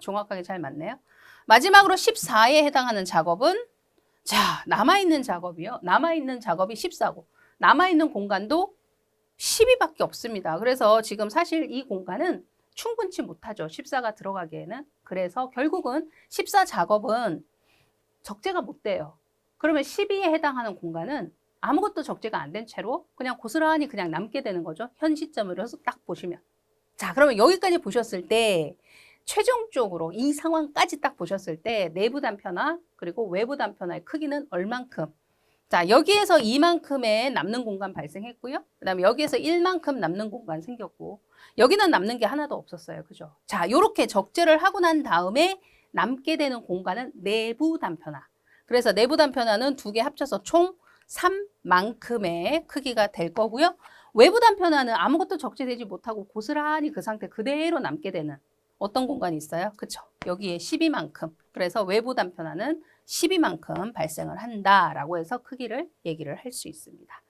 정확하게 잘 맞네요. 마지막으로 14에 해당하는 작업은 자, 남아있는 작업이요. 남아있는 작업이 14고 남아있는 공간도 12밖에 없습니다. 그래서 지금 사실 이 공간은 충분치 못하죠. 14가 들어가기에는. 그래서 결국은 14 작업은 적재가 못 돼요. 그러면 12에 해당하는 공간은 아무것도 적재가 안 된 채로 그냥 고스란히 그냥 남게 되는 거죠. 현 시점으로 해서 딱 보시면. 자, 그러면 여기까지 보셨을 때 최종적으로 이 상황까지 딱 보셨을 때 내부 단편화 그리고 외부 단편화의 크기는 얼만큼. 자, 여기에서 이만큼의 남는 공간 발생했고요. 그 다음에 여기에서 1만큼 남는 공간 생겼고 여기는 남는 게 하나도 없었어요. 그죠? 자, 요렇게 적재를 하고 난 다음에 남게 되는 공간은 내부 단편화. 그래서 내부 단편화는 두 개 합쳐서 총 3만큼의 크기가 될 거고요. 외부 단편화는 아무것도 적재되지 못하고 고스란히 그 상태 그대로 남게 되는 어떤 공간이 있어요? 그쵸? 여기에 12만큼. 그래서 외부 단편화는 12만큼 발생을 한다라고 해서 크기를 얘기를 할 수 있습니다.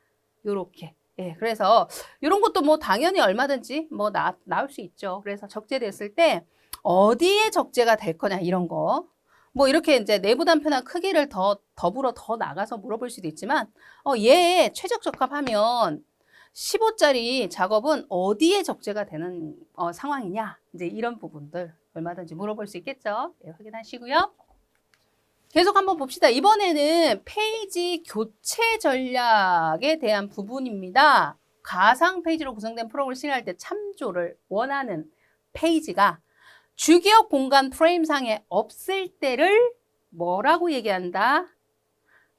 요렇게. 예, 그래서 이런 것도 뭐 당연히 얼마든지 뭐 나올 수 있죠. 그래서 적재됐을 때 어디에 적재가 될 거냐 이런 거. 뭐 이렇게 이제 내부 단편화 크기를 더불어 더 나가서 물어볼 수도 있지만 얘 최적 적합하면 15짜리 작업은 어디에 적재가 되는 상황이냐 이제 이런 부분들 얼마든지 물어볼 수 있겠죠. 네, 확인하시고요. 계속 한번 봅시다. 이번에는 페이지 교체 전략에 대한 부분입니다. 가상 페이지로 구성된 프로그램을 실행할 때 참조를 원하는 페이지가 주기억 공간 프레임상에 없을 때를 뭐라고 얘기한다?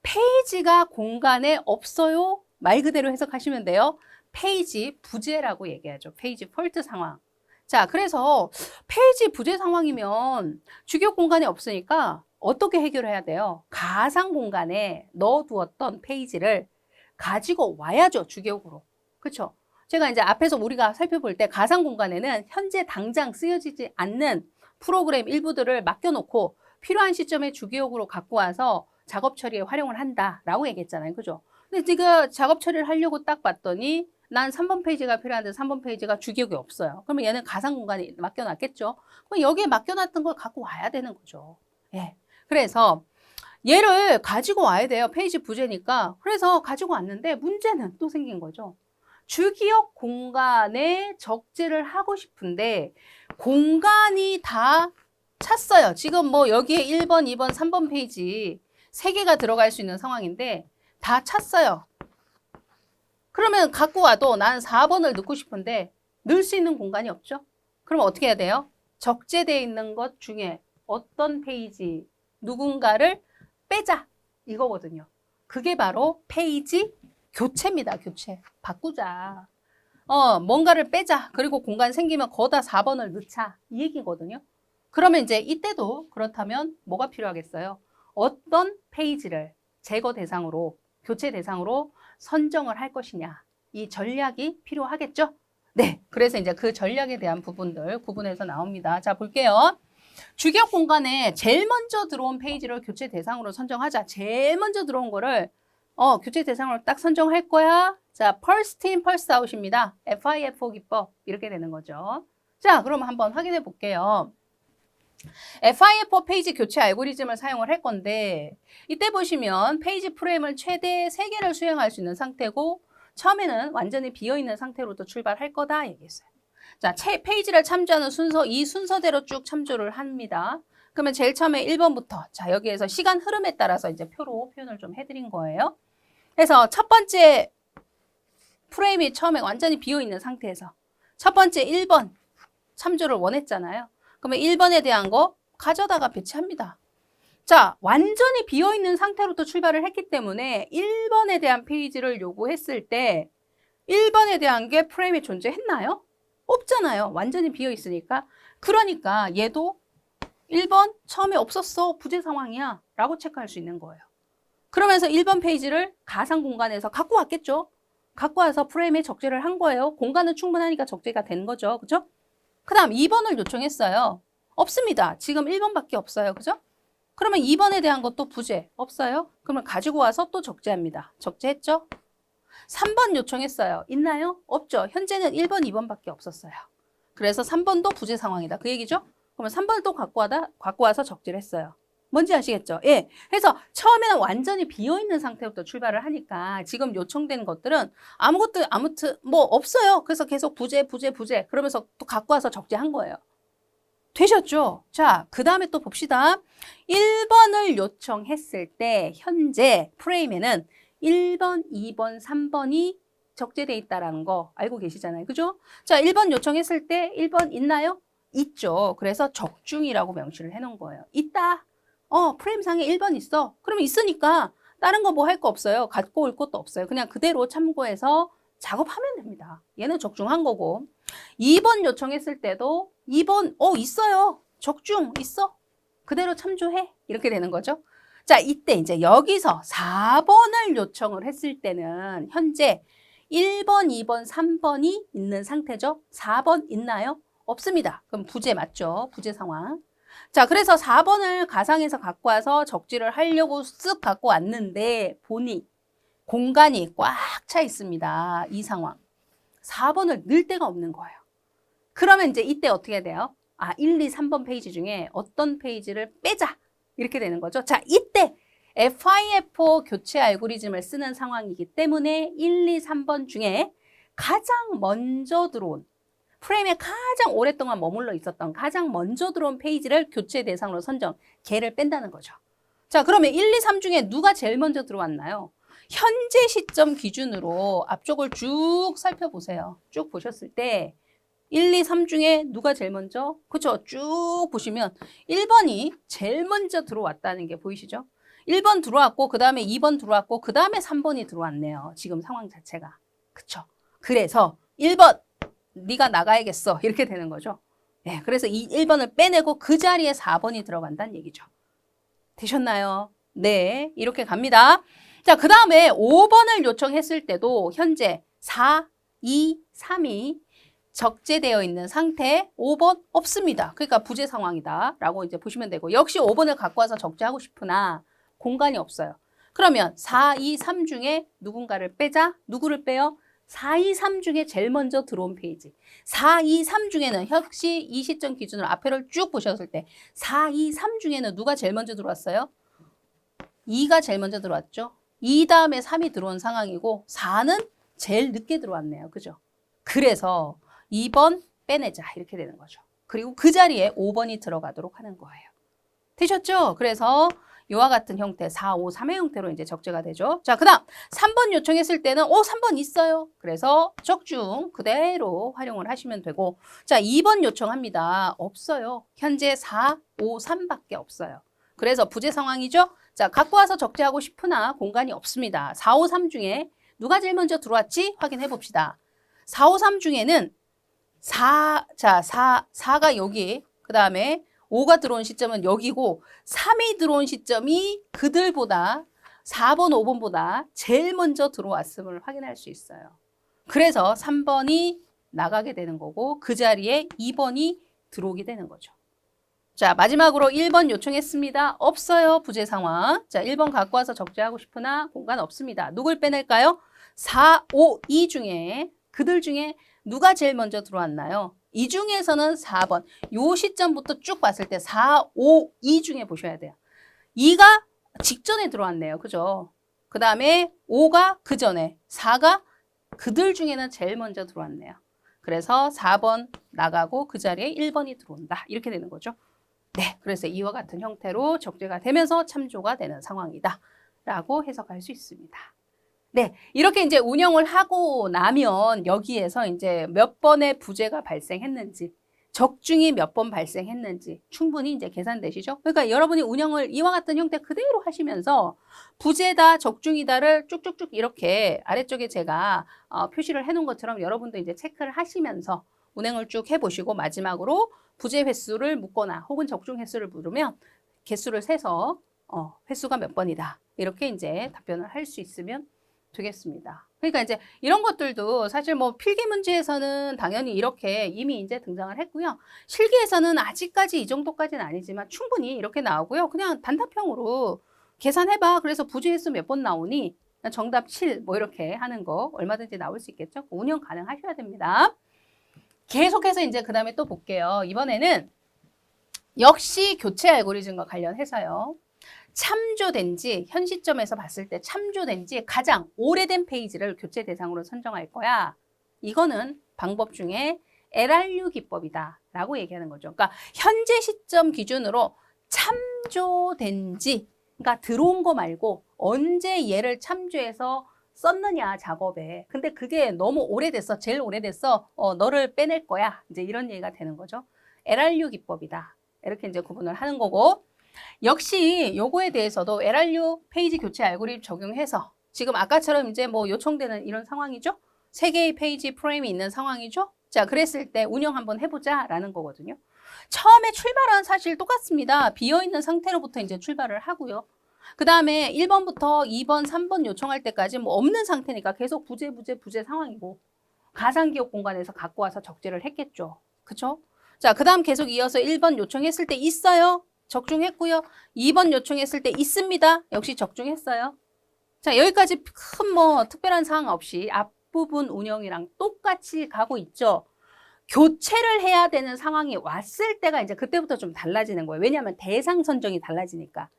페이지가 공간에 없어요. 말 그대로 해석하시면 돼요. 페이지 부재라고 얘기하죠. 페이지 폴트 상황. 자, 그래서 페이지 부재 상황이면 주기억 공간이 없으니까 어떻게 해결해야 돼요? 가상 공간에 넣어두었던 페이지를 가지고 와야죠. 주기억으로. 그렇죠? 제가 이제 앞에서 우리가 살펴볼 때 가상 공간에는 현재 당장 쓰여지지 않는 프로그램 일부들을 맡겨놓고 필요한 시점에 주기억으로 갖고 와서 작업 처리에 활용을 한다라고 얘기했잖아요. 그죠? 근데 제가 작업 처리를 하려고 딱 봤더니 난 3번 페이지가 필요한데 3번 페이지가 주기억이 없어요. 그러면 얘는 가상 공간에 맡겨놨겠죠? 그럼 여기에 맡겨놨던 걸 갖고 와야 되는 거죠. 예. 그래서 얘를 가지고 와야 돼요. 페이지 부재니까. 그래서 가지고 왔는데 문제는 또 생긴 거죠. 주기억 공간에 적재를 하고 싶은데 공간이 다 찼어요. 지금 뭐 여기에 1번, 2번, 3번 페이지 3개가 들어갈 수 있는 상황인데 다 찼어요. 그러면 갖고 와도 난 4번을 넣고 싶은데 넣을 수 있는 공간이 없죠. 그럼 어떻게 해야 돼요? 적재되어 있는 것 중에 어떤 페이지 누군가를 빼자 이거거든요. 그게 바로 페이지 교체입니다. 교체. 바꾸자. 뭔가를 빼자. 그리고 공간 생기면 거기다 4번을 넣자. 이 얘기거든요. 그러면 이제 이때도 그렇다면 뭐가 필요하겠어요? 어떤 페이지를 제거 대상으로, 교체 대상으로 선정을 할 것이냐. 이 전략이 필요하겠죠? 네. 그래서 이제 그 전략에 대한 부분들 구분해서 나옵니다. 자, 볼게요. 주기억 공간에 제일 먼저 들어온 페이지를 교체 대상으로 선정하자. 제일 먼저 들어온 거를 교체 대상으로 딱 선정할 거야. 자, first in, first out입니다. FIFO 기법 이렇게 되는 거죠. 자, 그럼 한번 확인해 볼게요. FIFO 페이지 교체 알고리즘을 사용을 할 건데 이때 보시면 페이지 프레임을 최대 3개를 수행할 수 있는 상태고 처음에는 완전히 비어있는 상태로도 출발할 거다 얘기했어요. 자, 페이지를 참조하는 순서, 이 순서대로 쭉 참조를 합니다. 그러면 제일 처음에 1번부터, 자, 여기에서 시간 흐름에 따라서 이제 표로 표현을 좀 해드린 거예요. 그래서 첫 번째 프레임이 처음에 완전히 비어있는 상태에서 첫 번째 1번 참조를 원했잖아요. 그러면 1번에 대한 거 가져다가 배치합니다. 자, 완전히 비어있는 상태로부터 출발을 했기 때문에 1번에 대한 페이지를 요구했을 때 1번에 대한 게 프레임에 존재했나요? 없잖아요. 완전히 비어있으니까. 그러니까 얘도 1번 처음에 없었어. 부재 상황이야. 라고 체크할 수 있는 거예요. 그러면서 1번 페이지를 가상 공간에서 갖고 왔겠죠. 갖고 와서 프레임에 적재를 한 거예요. 공간은 충분하니까 적재가 된 거죠. 그죠? 그 다음 2번을 요청했어요. 없습니다. 지금 1번밖에 없어요. 그죠? 그러면 2번에 대한 것도 부재 없어요? 그러면 가지고 와서 또 적재합니다. 적재했죠? 3번 요청했어요. 있나요? 없죠. 현재는 1번, 2번밖에 없었어요. 그래서 3번도 부재 상황이다. 그 얘기죠? 그러면 3번을 또 갖고 와서 적재를 했어요. 뭔지 아시겠죠? 예. 그래서 처음에는 완전히 비어있는 상태부터 출발을 하니까 지금 요청된 것들은 아무튼 뭐 없어요. 그래서 계속 부재 그러면서 또 갖고 와서 적재한 거예요. 되셨죠? 자, 그 다음에 또 봅시다. 1번을 요청했을 때 현재 프레임에는 1번, 2번, 3번이 적재돼 있다는 거 알고 계시잖아요. 그죠? 자, 1번 요청했을 때 1번 있나요? 있죠. 그래서 적중이라고 명시를 해놓은 거예요. 있다. 프레임상에 1번 있어. 그러면 있으니까 다른 거 뭐 할 거 없어요. 갖고 올 것도 없어요. 그냥 그대로 참고해서 작업하면 됩니다. 얘는 적중한 거고. 2번 요청했을 때도 2번 있어요. 적중 있어. 그대로 참조해. 이렇게 되는 거죠. 자, 이때 이제 여기서 4번을 요청을 했을 때는 현재 1번, 2번, 3번이 있는 상태죠. 4번 있나요? 없습니다. 그럼 부재 맞죠? 부재 상황. 자, 그래서 4번을 가상에서 갖고 와서 적지를 하려고 쓱 갖고 왔는데 보니 공간이 꽉 차 있습니다. 이 상황. 4번을 넣을 데가 없는 거예요. 그러면 이제 이때 어떻게 해야 돼요? 1, 2, 3번 페이지 중에 어떤 페이지를 빼자. 이렇게 되는 거죠. 자, 이때 FIFO 교체 알고리즘을 쓰는 상황이기 때문에 1, 2, 3번 중에 가장 먼저 들어온 프레임에 가장 오랫동안 머물러 있었던 가장 먼저 들어온 페이지를 교체 대상으로 선정, 걔를 뺀다는 거죠. 자, 그러면 1, 2, 3 중에 누가 제일 먼저 들어왔나요? 현재 시점 기준으로 앞쪽을 쭉 살펴보세요. 쭉 보셨을 때 1, 2, 3 중에 누가 제일 먼저? 그렇죠. 쭉 보시면 1번이 제일 먼저 들어왔다는 게 보이시죠? 1번 들어왔고 그 다음에 2번 들어왔고 그 다음에 3번이 들어왔네요. 지금 상황 자체가. 그렇죠. 그래서 1번 네가 나가야겠어. 이렇게 되는 거죠. 네, 그래서 이 1번을 빼내고 그 자리에 4번이 들어간다는 얘기죠. 되셨나요? 네, 이렇게 갑니다. 자, 그 다음에 5번을 요청했을 때도 현재 4, 2, 3이 적재되어 있는 상태 5번 없습니다. 그러니까 부재 상황이다 라고 이제 보시면 되고 역시 5번을 갖고 와서 적재하고 싶으나 공간이 없어요. 그러면 4, 2, 3 중에 누군가를 빼자. 누구를 빼요? 4, 2, 3 중에 제일 먼저 들어온 페이지. 4, 2, 3 중에는 역시 이 시점 기준으로 앞에를 쭉 보셨을 때 4, 2, 3 중에는 누가 제일 먼저 들어왔어요? 2가 제일 먼저 들어왔죠. 2 다음에 3이 들어온 상황이고 4는 제일 늦게 들어왔네요. 그죠? 그래서 2번 빼내자 이렇게 되는 거죠. 그리고 그 자리에 5번이 들어가도록 하는 거예요. 되셨죠? 그래서 이와 같은 형태 4, 5, 3의 형태로 이제 적재가 되죠. 자, 그 다음 3번 요청했을 때는 3번 있어요. 그래서 적중 그대로 활용을 하시면 되고 자, 2번 요청합니다. 없어요. 현재 4, 5, 3밖에 없어요. 그래서 부재 상황이죠. 자, 갖고 와서 적재하고 싶으나 공간이 없습니다. 4, 5, 3 중에 누가 제일 먼저 들어왔지? 확인해 봅시다. 4, 5, 3 중에는 4가 여기, 그 다음에 5가 들어온 시점은 여기고 3이 들어온 시점이 그들보다 4번, 5번보다 제일 먼저 들어왔음을 확인할 수 있어요. 그래서 3번이 나가게 되는 거고 그 자리에 2번이 들어오게 되는 거죠. 자, 마지막으로 1번 요청했습니다. 없어요. 부재 상황. 자, 1번 갖고 와서 적재하고 싶으나 공간 없습니다. 누굴 빼낼까요? 4, 5, 2 중에 그들 중에 누가 제일 먼저 들어왔나요? 이 중에서는 4번. 요 시점부터 쭉 봤을 때 4, 5, 2 중에 보셔야 돼요. 2가 직전에 들어왔네요. 그죠? 그 다음에 5가 그 전에, 4가 그들 중에는 제일 먼저 들어왔네요. 그래서 4번 나가고 그 자리에 1번이 들어온다. 이렇게 되는 거죠. 네, 그래서 이와 같은 형태로 적재가 되면서 참조가 되는 상황이다 라고 해석할 수 있습니다. 네, 이렇게 이제 운영을 하고 나면 여기에서 이제 몇 번의 부재가 발생했는지 적중이 몇 번 발생했는지 충분히 이제 계산되시죠? 그러니까 여러분이 운영을 이와 같은 형태 그대로 하시면서 부재다, 적중이다를 쭉쭉쭉 이렇게 아래쪽에 제가 표시를 해놓은 것처럼 여러분도 이제 체크를 하시면서 운행을 쭉 해보시고 마지막으로 부재 횟수를 묻거나 혹은 적중 횟수를 물으면 개수를 세서 횟수가 몇 번이다. 이렇게 이제 답변을 할 수 있으면 되겠습니다. 그러니까 이제 이런 것들도 사실 뭐 필기 문제에서는 당연히 이렇게 이미 이제 등장을 했고요. 실기에서는 아직까지 이 정도까지는 아니지만 충분히 이렇게 나오고요. 그냥 단답형으로 계산해봐. 그래서 부재 횟수 몇 번 나오니? 정답 7, 뭐 이렇게 하는 거 얼마든지 나올 수 있겠죠. 운영 가능하셔야 됩니다. 계속해서 이제 그 다음에 또 볼게요. 이번에는 역시 교체 알고리즘과 관련해서요. 참조된 지, 현 시점에서 봤을 때 참조된 지 가장 오래된 페이지를 교체 대상으로 선정할 거야. 이거는 방법 중에 LRU 기법이다 라고 얘기하는 거죠. 그러니까 현재 시점 기준으로 참조된 지, 그러니까 들어온 거 말고 언제 얘를 참조해서 썼느냐 작업에. 근데 그게 너무 오래됐어. 제일 오래됐어. 너를 빼낼 거야. 이제 이런 얘기가 되는 거죠. LRU 기법이다. 이렇게 이제 구분을 하는 거고. 역시 요거에 대해서도 LRU 페이지 교체 알고리즘 적용해서 지금 아까처럼 이제 뭐 요청되는 이런 상황이죠. 3개의 페이지 프레임이 있는 상황이죠. 자, 그랬을 때 운영 한번 해보자 라는 거거든요. 처음에 출발은 사실 똑같습니다. 비어있는 상태로부터 이제 출발을 하고요. 그 다음에 1번부터 2번, 3번 요청할 때까지 뭐 없는 상태니까 계속 부재 상황이고 가상기억 공간에서 갖고 와서 적재를 했겠죠. 그쵸? 자, 그 다음 계속 이어서 1번 요청했을 때 있어요. 적중했고요. 2번 요청했을 때 있습니다. 역시 적중했어요. 자, 여기까지 큰 뭐 특별한 사항 없이 앞부분 운영이랑 똑같이 가고 있죠. 교체를 해야 되는 상황이 왔을 때가 이제 그때부터 좀 달라지는 거예요. 왜냐하면 대상 선정이 달라지니까.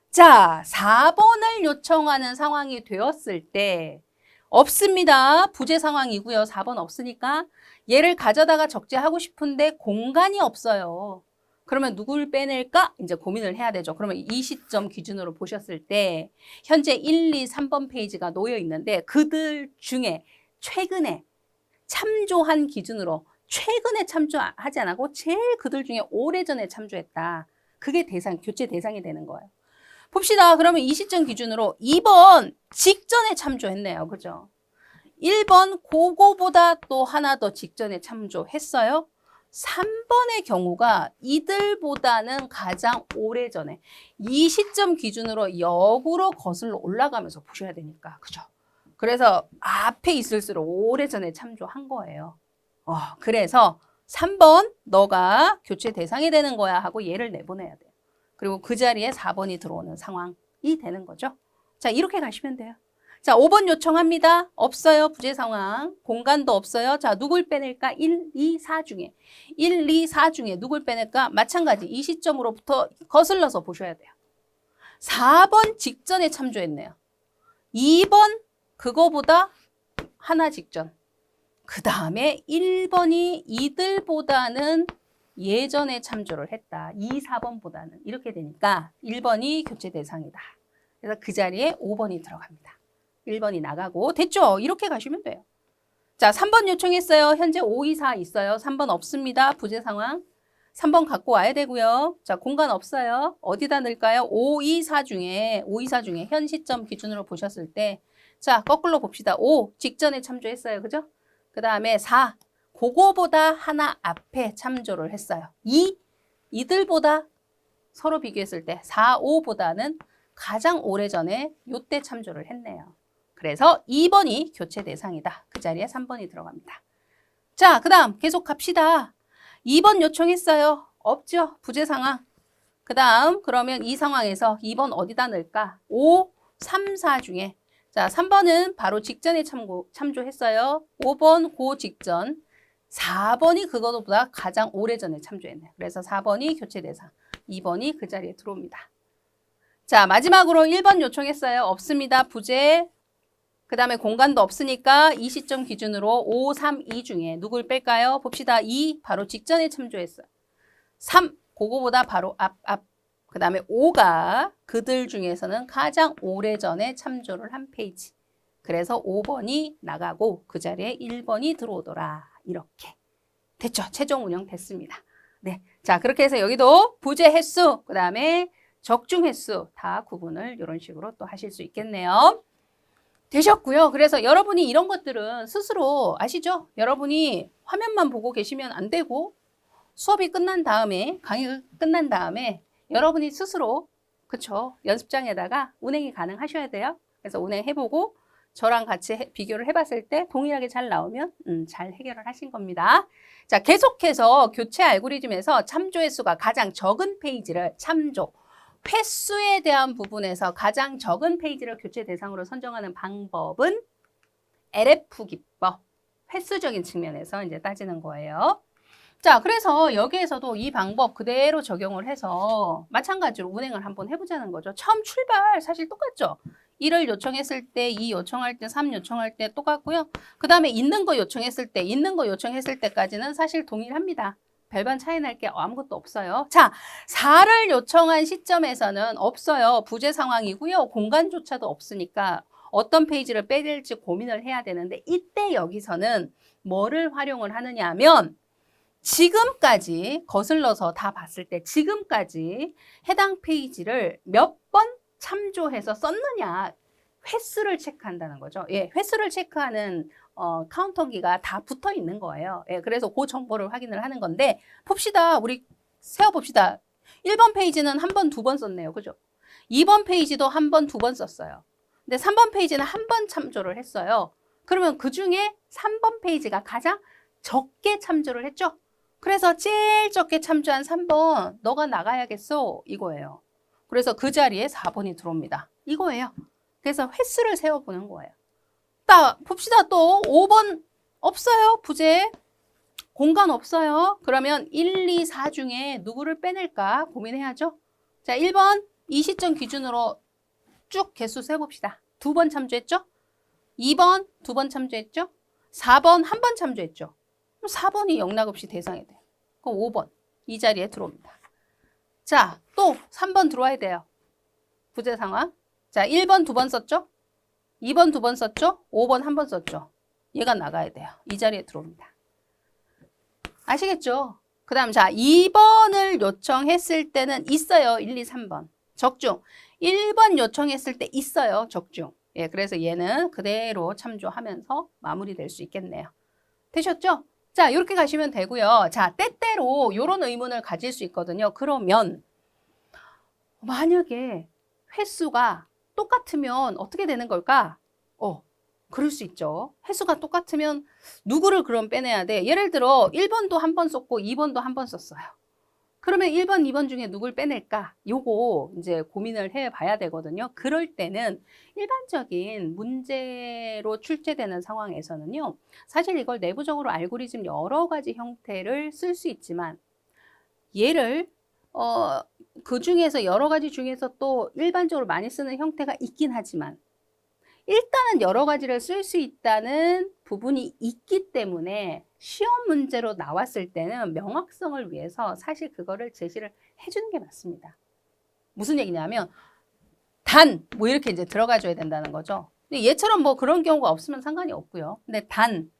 자, 4번을 요청하는 상황이 되었을 때 없습니다. 부재 상황이고요. 4번 없으니까 얘를 가져다가 적재하고 싶은데 공간이 없어요. 그러면 누굴 빼낼까? 이제 고민을 해야 되죠. 그러면 이 시점 기준으로 보셨을 때 현재 1, 2, 3번 페이지가 놓여 있는데 그들 중에 최근에 참조한 기준으로 최근에 참조하지 않고 제일 그들 중에 오래전에 참조했다. 그게 교체 대상이 되는 거예요. 봅시다. 그러면 이 시점 기준으로 2번 직전에 참조했네요. 그죠? 1번 그거보다 또 하나 더 직전에 참조했어요. 3번의 경우가 이들보다는 가장 오래전에 이 시점 기준으로 역으로 거슬러 올라가면서 보셔야 되니까. 그죠? 그래서 앞에 있을수록 오래전에 참조한 거예요. 그래서 3번 너가 교체 대상이 되는 거야 하고 얘를 내보내야 돼요. 그리고 그 자리에 4번이 들어오는 상황이 되는 거죠. 자, 이렇게 가시면 돼요. 자, 5번 요청합니다. 없어요. 부재 상황. 공간도 없어요. 자, 누굴 빼낼까? 1, 2, 4 중에. 1, 2, 4 중에 누굴 빼낼까? 마찬가지. 이 시점으로부터 거슬러서 보셔야 돼요. 4번 직전에 참조했네요. 2번 그거보다 하나 직전. 그 다음에 1번이 이들보다는 예전에 참조를 했다. 2, 4번보다는. 이렇게 되니까 1번이 교체 대상이다. 그래서 그 자리에 5번이 들어갑니다. 1번이 나가고 됐죠? 이렇게 가시면 돼요. 자, 3번 요청했어요. 현재 5, 2, 4 있어요. 3번 없습니다. 부재 상황. 3번 갖고 와야 되고요. 자, 공간 없어요. 어디다 넣을까요? 5, 2, 4 중에 현 시점 기준으로 보셨을 때 자, 거꾸로 봅시다. 5 직전에 참조했어요. 그죠? 그 다음에 4 그거보다 하나 앞에 참조를 했어요. 2 이들보다 서로 비교했을 때 4, 5보다는 가장 오래전에 요때 참조를 했네요. 그래서 2번이 교체 대상이다. 그 자리에 3번이 들어갑니다. 자, 그 다음 계속 갑시다. 2번 요청했어요. 없죠? 부재 상황. 그 다음 그러면 이 상황에서 2번 어디다 넣을까? 5, 3, 4 중에 자, 3번은 바로 직전에 참조했어요. 5번 고 직전. 4번이 그거보다 가장 오래전에 참조했네요. 그래서 4번이 교체 대상. 2번이 그 자리에 들어옵니다. 자, 마지막으로 1번 요청했어요. 없습니다. 부재. 그 다음에 공간도 없으니까 이 시점 기준으로 5, 3, 2 중에 누굴 뺄까요? 봅시다. 2 바로 직전에 참조했어요. 3 그거보다 바로 앞. 그 다음에 5가 그들 중에서는 가장 오래전에 참조를 한 페이지. 그래서 5번이 나가고 그 자리에 1번이 들어오더라. 이렇게 됐죠. 최종 운영 됐습니다. 네. 자, 그렇게 해서 여기도 부재 횟수, 그 다음에 적중 횟수 다 구분을 이런 식으로 또 하실 수 있겠네요. 되셨고요. 그래서 여러분이 이런 것들은 스스로 아시죠? 여러분이 화면만 보고 계시면 안 되고 수업이 끝난 다음에, 강의가 끝난 다음에 여러분이 스스로 그쵸? 연습장에다가 운행이 가능하셔야 돼요. 그래서 운행해보고 저랑 같이 비교를 해봤을 때 동일하게 잘 나오면 잘 해결을 하신 겁니다. 자, 계속해서 교체 알고리즘에서 참조 횟수가 가장 적은 페이지를 참조, 횟수에 대한 부분에서 가장 적은 페이지를 교체 대상으로 선정하는 방법은 LF 기법, 횟수적인 측면에서 이제 따지는 거예요. 자, 그래서 여기에서도 이 방법 그대로 적용을 해서 마찬가지로 운행을 한번 해보자는 거죠. 처음 출발 사실 똑같죠? 1을 요청했을 때, 2 요청할 때, 3 요청할 때 똑같고요. 그 다음에 있는 거 요청했을 때, 있는 거 요청했을 때까지는 사실 동일합니다. 별반 차이 날 게 아무것도 없어요. 자, 4를 요청한 시점에서는 없어요. 부재 상황이고요. 공간조차도 없으니까 어떤 페이지를 빼야 될지 고민을 해야 되는데 이때 여기서는 뭐를 활용을 하느냐 하면 지금까지 거슬러서 다 봤을 때 지금까지 해당 페이지를 몇 번 참조해서 썼느냐 횟수를 체크한다는 거죠. 예, 횟수를 체크하는 카운터기가 다 붙어 있는 거예요. 예, 그래서 그 정보를 확인을 하는 건데 봅시다. 우리 세어봅시다. 1번 페이지는 한 번, 두 번 썼네요. 그죠? 2번 페이지도 한 번, 두 번 썼어요. 근데 3번 페이지는 한 번 참조를 했어요. 그러면 그 중에 3번 페이지가 가장 적게 참조를 했죠? 그래서 제일 적게 참조한 3번 너가 나가야겠어 이거예요. 그래서 그 자리에 4번이 들어옵니다. 이거예요. 그래서 횟수를 세워보는 거예요. 봅시다. 또 5번 없어요. 부재. 공간 없어요. 그러면 1, 2, 4 중에 누구를 빼낼까 고민해야죠. 자, 1번 이 시점 기준으로 쭉 개수 세봅시다. 2번 참조했죠? 2번 2번 참조했죠? 4번 한 번 참조했죠? 4번이 영락없이 대상이 돼요. 그럼 5번 이 자리에 들어옵니다. 자, 또 3번 들어와야 돼요. 부재 상황. 자, 1번 2번 썼죠? 2번 2번 썼죠? 5번 한 번 썼죠? 얘가 나가야 돼요. 이 자리에 들어옵니다. 아시겠죠? 그 다음 자 2번을 요청했을 때는 있어요. 1, 2, 3번. 적중. 1번 요청했을 때 있어요. 적중. 예, 그래서 얘는 그대로 참조하면서 마무리될 수 있겠네요. 되셨죠? 자, 이렇게 가시면 되고요. 자, 때때로 이런 의문을 가질 수 있거든요. 그러면 만약에 횟수가 똑같으면 어떻게 되는 걸까? 그럴 수 있죠. 횟수가 똑같으면 누구를 그럼 빼내야 돼? 예를 들어 1번도 한 번 썼고 2번도 한 번 썼어요. 그러면 1번, 2번 중에 누굴 빼낼까? 요거 이제 고민을 해봐야 되거든요. 그럴 때는 일반적인 문제로 출제되는 상황에서는요. 사실 이걸 내부적으로 알고리즘 여러 가지 형태를 쓸 수 있지만 얘를 그 중에서 여러 가지 중에서 또 일반적으로 많이 쓰는 형태가 있긴 하지만 일단은 여러 가지를 쓸 수 있다는 부분이 있기 때문에 시험 문제로 나왔을 때는 명확성을 위해서 사실 그거를 제시를 해주는 게 맞습니다. 무슨 얘기냐면 단 뭐 이렇게 이제 들어가줘야 된다는 거죠. 근데 얘처럼 뭐 그런 경우가 없으면 상관이 없고요. 근데 단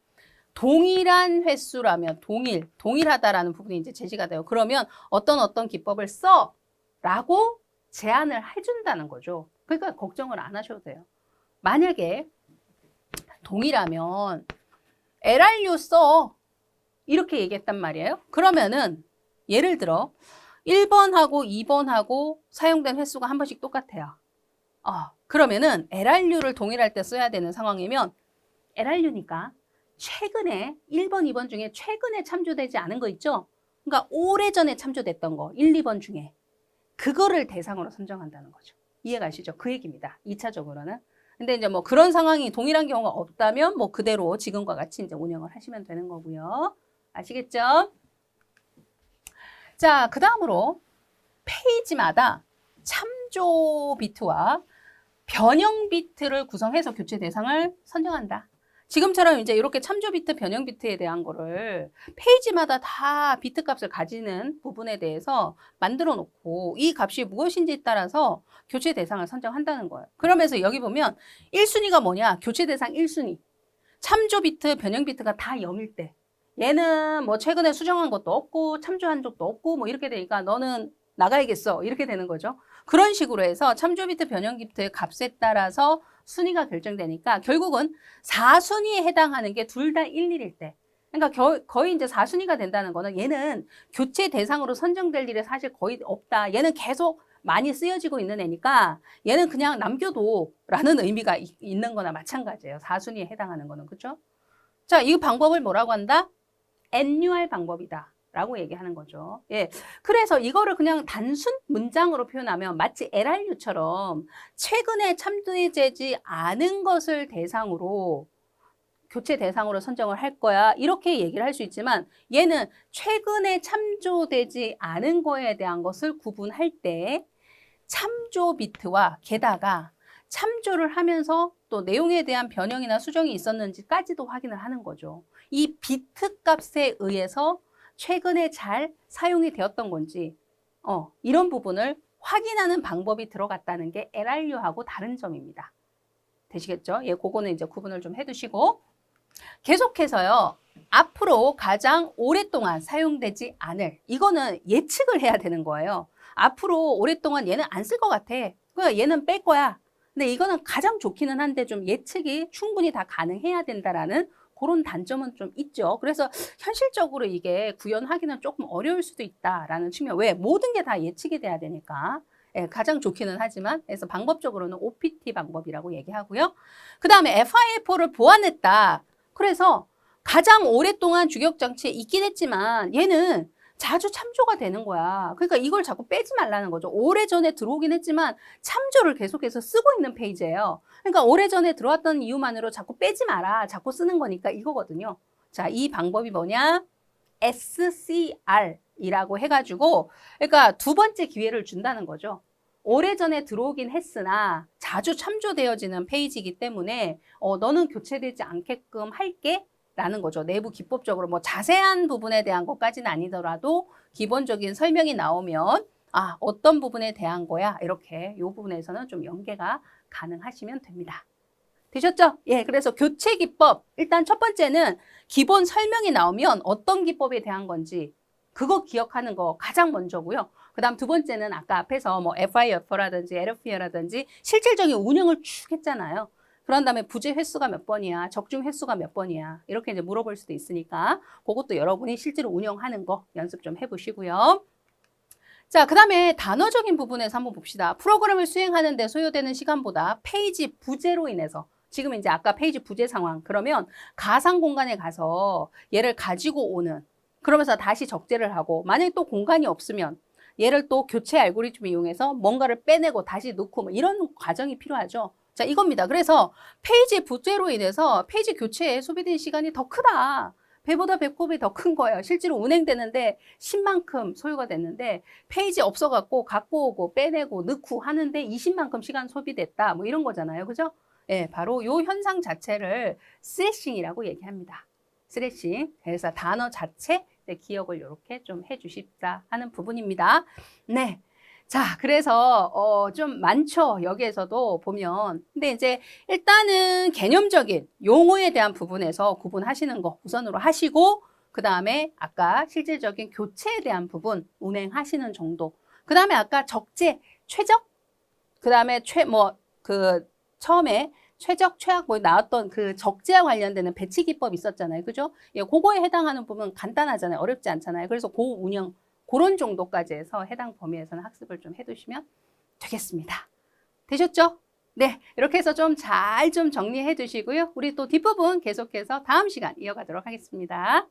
동일한 횟수라면 동일하다라는 부분이 이제 제시가 돼요. 그러면 어떤 기법을 써 라고 제안을 해준다는 거죠. 그러니까 걱정을 안 하셔도 돼요. 만약에 동일하면 LRU 써 이렇게 얘기했단 말이에요. 그러면은 예를 들어 1번하고 2번하고 사용된 횟수가 한 번씩 똑같아요. 그러면은 LRU를 동일할 때 써야 되는 상황이면 LRU니까 최근에 1번, 2번 중에 최근에 참조되지 않은 거 있죠? 그러니까 오래전에 참조됐던 거 1, 2번 중에 그거를 대상으로 선정한다는 거죠. 이해가시죠? 그 얘기입니다. 2차적으로는. 근데 이제 뭐 그런 상황이 동일한 경우가 없다면 뭐 그대로 지금과 같이 이제 운영을 하시면 되는 거고요. 아시겠죠? 자, 그 다음으로 페이지마다 참조 비트와 변형 비트를 구성해서 교체 대상을 선정한다. 지금처럼 이제 이렇게 참조 비트, 변형 비트에 대한 거를 페이지마다 다 비트 값을 가지는 부분에 대해서 만들어 놓고 이 값이 무엇인지에 따라서 교체 대상을 선정한다는 거예요. 그러면서 여기 보면 1순위가 뭐냐? 교체 대상 1순위. 참조 비트, 변형 비트가 다 0일 때 얘는 뭐 최근에 수정한 것도 없고 참조한 적도 없고 뭐 이렇게 되니까 너는 나가야겠어. 이렇게 되는 거죠. 그런 식으로 해서 참조 비트, 변형 비트의 값에 따라서 순위가 결정되니까 결국은 4순위에 해당하는 게 둘 다 일일일 때. 그러니까 거의 이제 4순위가 된다는 거는 얘는 교체 대상으로 선정될 일이 사실 거의 없다. 얘는 계속 많이 쓰여지고 있는 애니까 얘는 그냥 남겨둬 라는 의미가 있는 거나 마찬가지예요. 4순위에 해당하는 거는. 그렇죠? 자, 이 방법을 뭐라고 한다? annual 방법이다 라고 얘기하는 거죠. 예. 그래서 이거를 그냥 단순 문장으로 표현하면 마치 LRU처럼 최근에 참조되지 않은 것을 대상으로 교체 대상으로 선정을 할 거야. 이렇게 얘기를 할 수 있지만 얘는 최근에 참조되지 않은 거에 대한 것을 구분할 때 참조 비트와 게다가 참조를 하면서 또 내용에 대한 변형이나 수정이 있었는지까지도 확인을 하는 거죠. 이 비트 값에 의해서 최근에 잘 사용이 되었던 건지 이런 부분을 확인하는 방법이 들어갔다는 게 LRU하고 다른 점입니다. 되시겠죠? 예, 그거는 이제 구분을 좀 해두시고 계속해서요. 앞으로 가장 오랫동안 사용되지 않을 이거는 예측을 해야 되는 거예요. 앞으로 오랫동안 얘는 안 쓸 것 같아. 그러니까 얘는 뺄 거야. 근데 이거는 가장 좋기는 한데 좀 예측이 충분히 다 가능해야 된다라는 그런 단점은 좀 있죠. 그래서 현실적으로 이게 구현하기는 조금 어려울 수도 있다라는 측면. 왜? 모든 게 다 예측이 돼야 되니까. 예, 가장 좋기는 하지만 그래서 방법적으로는 OPT 방법이라고 얘기하고요. 그 다음에 FIFO를 보완했다. 그래서 가장 오랫동안 주격장치에 있긴 했지만 얘는 자주 참조가 되는 거야. 그러니까 이걸 자꾸 빼지 말라는 거죠. 오래전에 들어오긴 했지만 참조를 계속해서 쓰고 있는 페이지예요. 그러니까 오래전에 들어왔던 이유만으로 자꾸 빼지 마라. 자꾸 쓰는 거니까 이거거든요. 자, 이 방법이 뭐냐? SCR이라고 해가지고 그러니까 두 번째 기회를 준다는 거죠. 오래전에 들어오긴 했으나 자주 참조되어지는 페이지이기 때문에 너는 교체되지 않게끔 할게 라는 거죠. 내부 기법적으로 뭐 자세한 부분에 대한 것까지는 아니더라도 기본적인 설명이 나오면 어떤 부분에 대한 거야 이렇게 이 부분에서는 좀 연계가 가능하시면 됩니다. 되셨죠? 예, 그래서 교체 기법 일단 첫 번째는 기본 설명이 나오면 어떤 기법에 대한 건지 그거 기억하는 거 가장 먼저고요. 그 다음 두 번째는 아까 앞에서 뭐 FIF라든지 LF라든지 실질적인 운영을 쭉 했잖아요. 그런 다음에 부재 횟수가 몇 번이야, 적중 횟수가 몇 번이야 이렇게 이제 물어볼 수도 있으니까 그것도 여러분이 실제로 운영하는 거 연습 좀 해보시고요. 자, 그 다음에 단어적인 부분에서 한번 봅시다. 프로그램을 수행하는 데 소요되는 시간보다 페이지 부재로 인해서 지금 이제 아까 페이지 부재 상황 그러면 가상 공간에 가서 얘를 가지고 오는 그러면서 다시 적재를 하고 만약에 또 공간이 없으면 얘를 또 교체 알고리즘을 이용해서 뭔가를 빼내고 다시 넣고 뭐 이런 과정이 필요하죠. 자, 이겁니다. 그래서 페이지 부재로 인해서 페이지 교체에 소비된 시간이 더 크다. 배보다 배꼽이 더 큰 거예요. 실제로 운행되는데 10만큼 소요가 됐는데 페이지 없어갖고 갖고 오고 빼내고 넣고 하는데 20만큼 시간 소비됐다. 뭐 이런 거잖아요. 그죠? 예, 바로 요 현상 자체를 스레싱이라고 얘기합니다. 스레싱. 그래서 단어 자체 기억을 이렇게 좀 해주십사 하는 부분입니다. 네. 자, 그래서 좀 많죠. 여기에서도 보면. 근데 이제 일단은 개념적인 용어에 대한 부분에서 구분하시는 거 우선으로 하시고 그 다음에 아까 실질적인 교체에 대한 부분 운행하시는 정도. 그 다음에 아까 적재, 최적, 그 다음에 처음에 최적, 최악 뭐 나왔던 그 적재와 관련되는 배치 기법 있었잖아요. 그죠? 예, 그거에 해당하는 부분 간단하잖아요. 어렵지 않잖아요. 그래서 그 운영 그런 정도까지 해서 해당 범위에서는 학습을 좀 해두시면 되겠습니다. 되셨죠? 네, 이렇게 해서 좀 잘 좀 정리해 두시고요. 우리 또 뒷부분 계속해서 다음 시간 이어가도록 하겠습니다.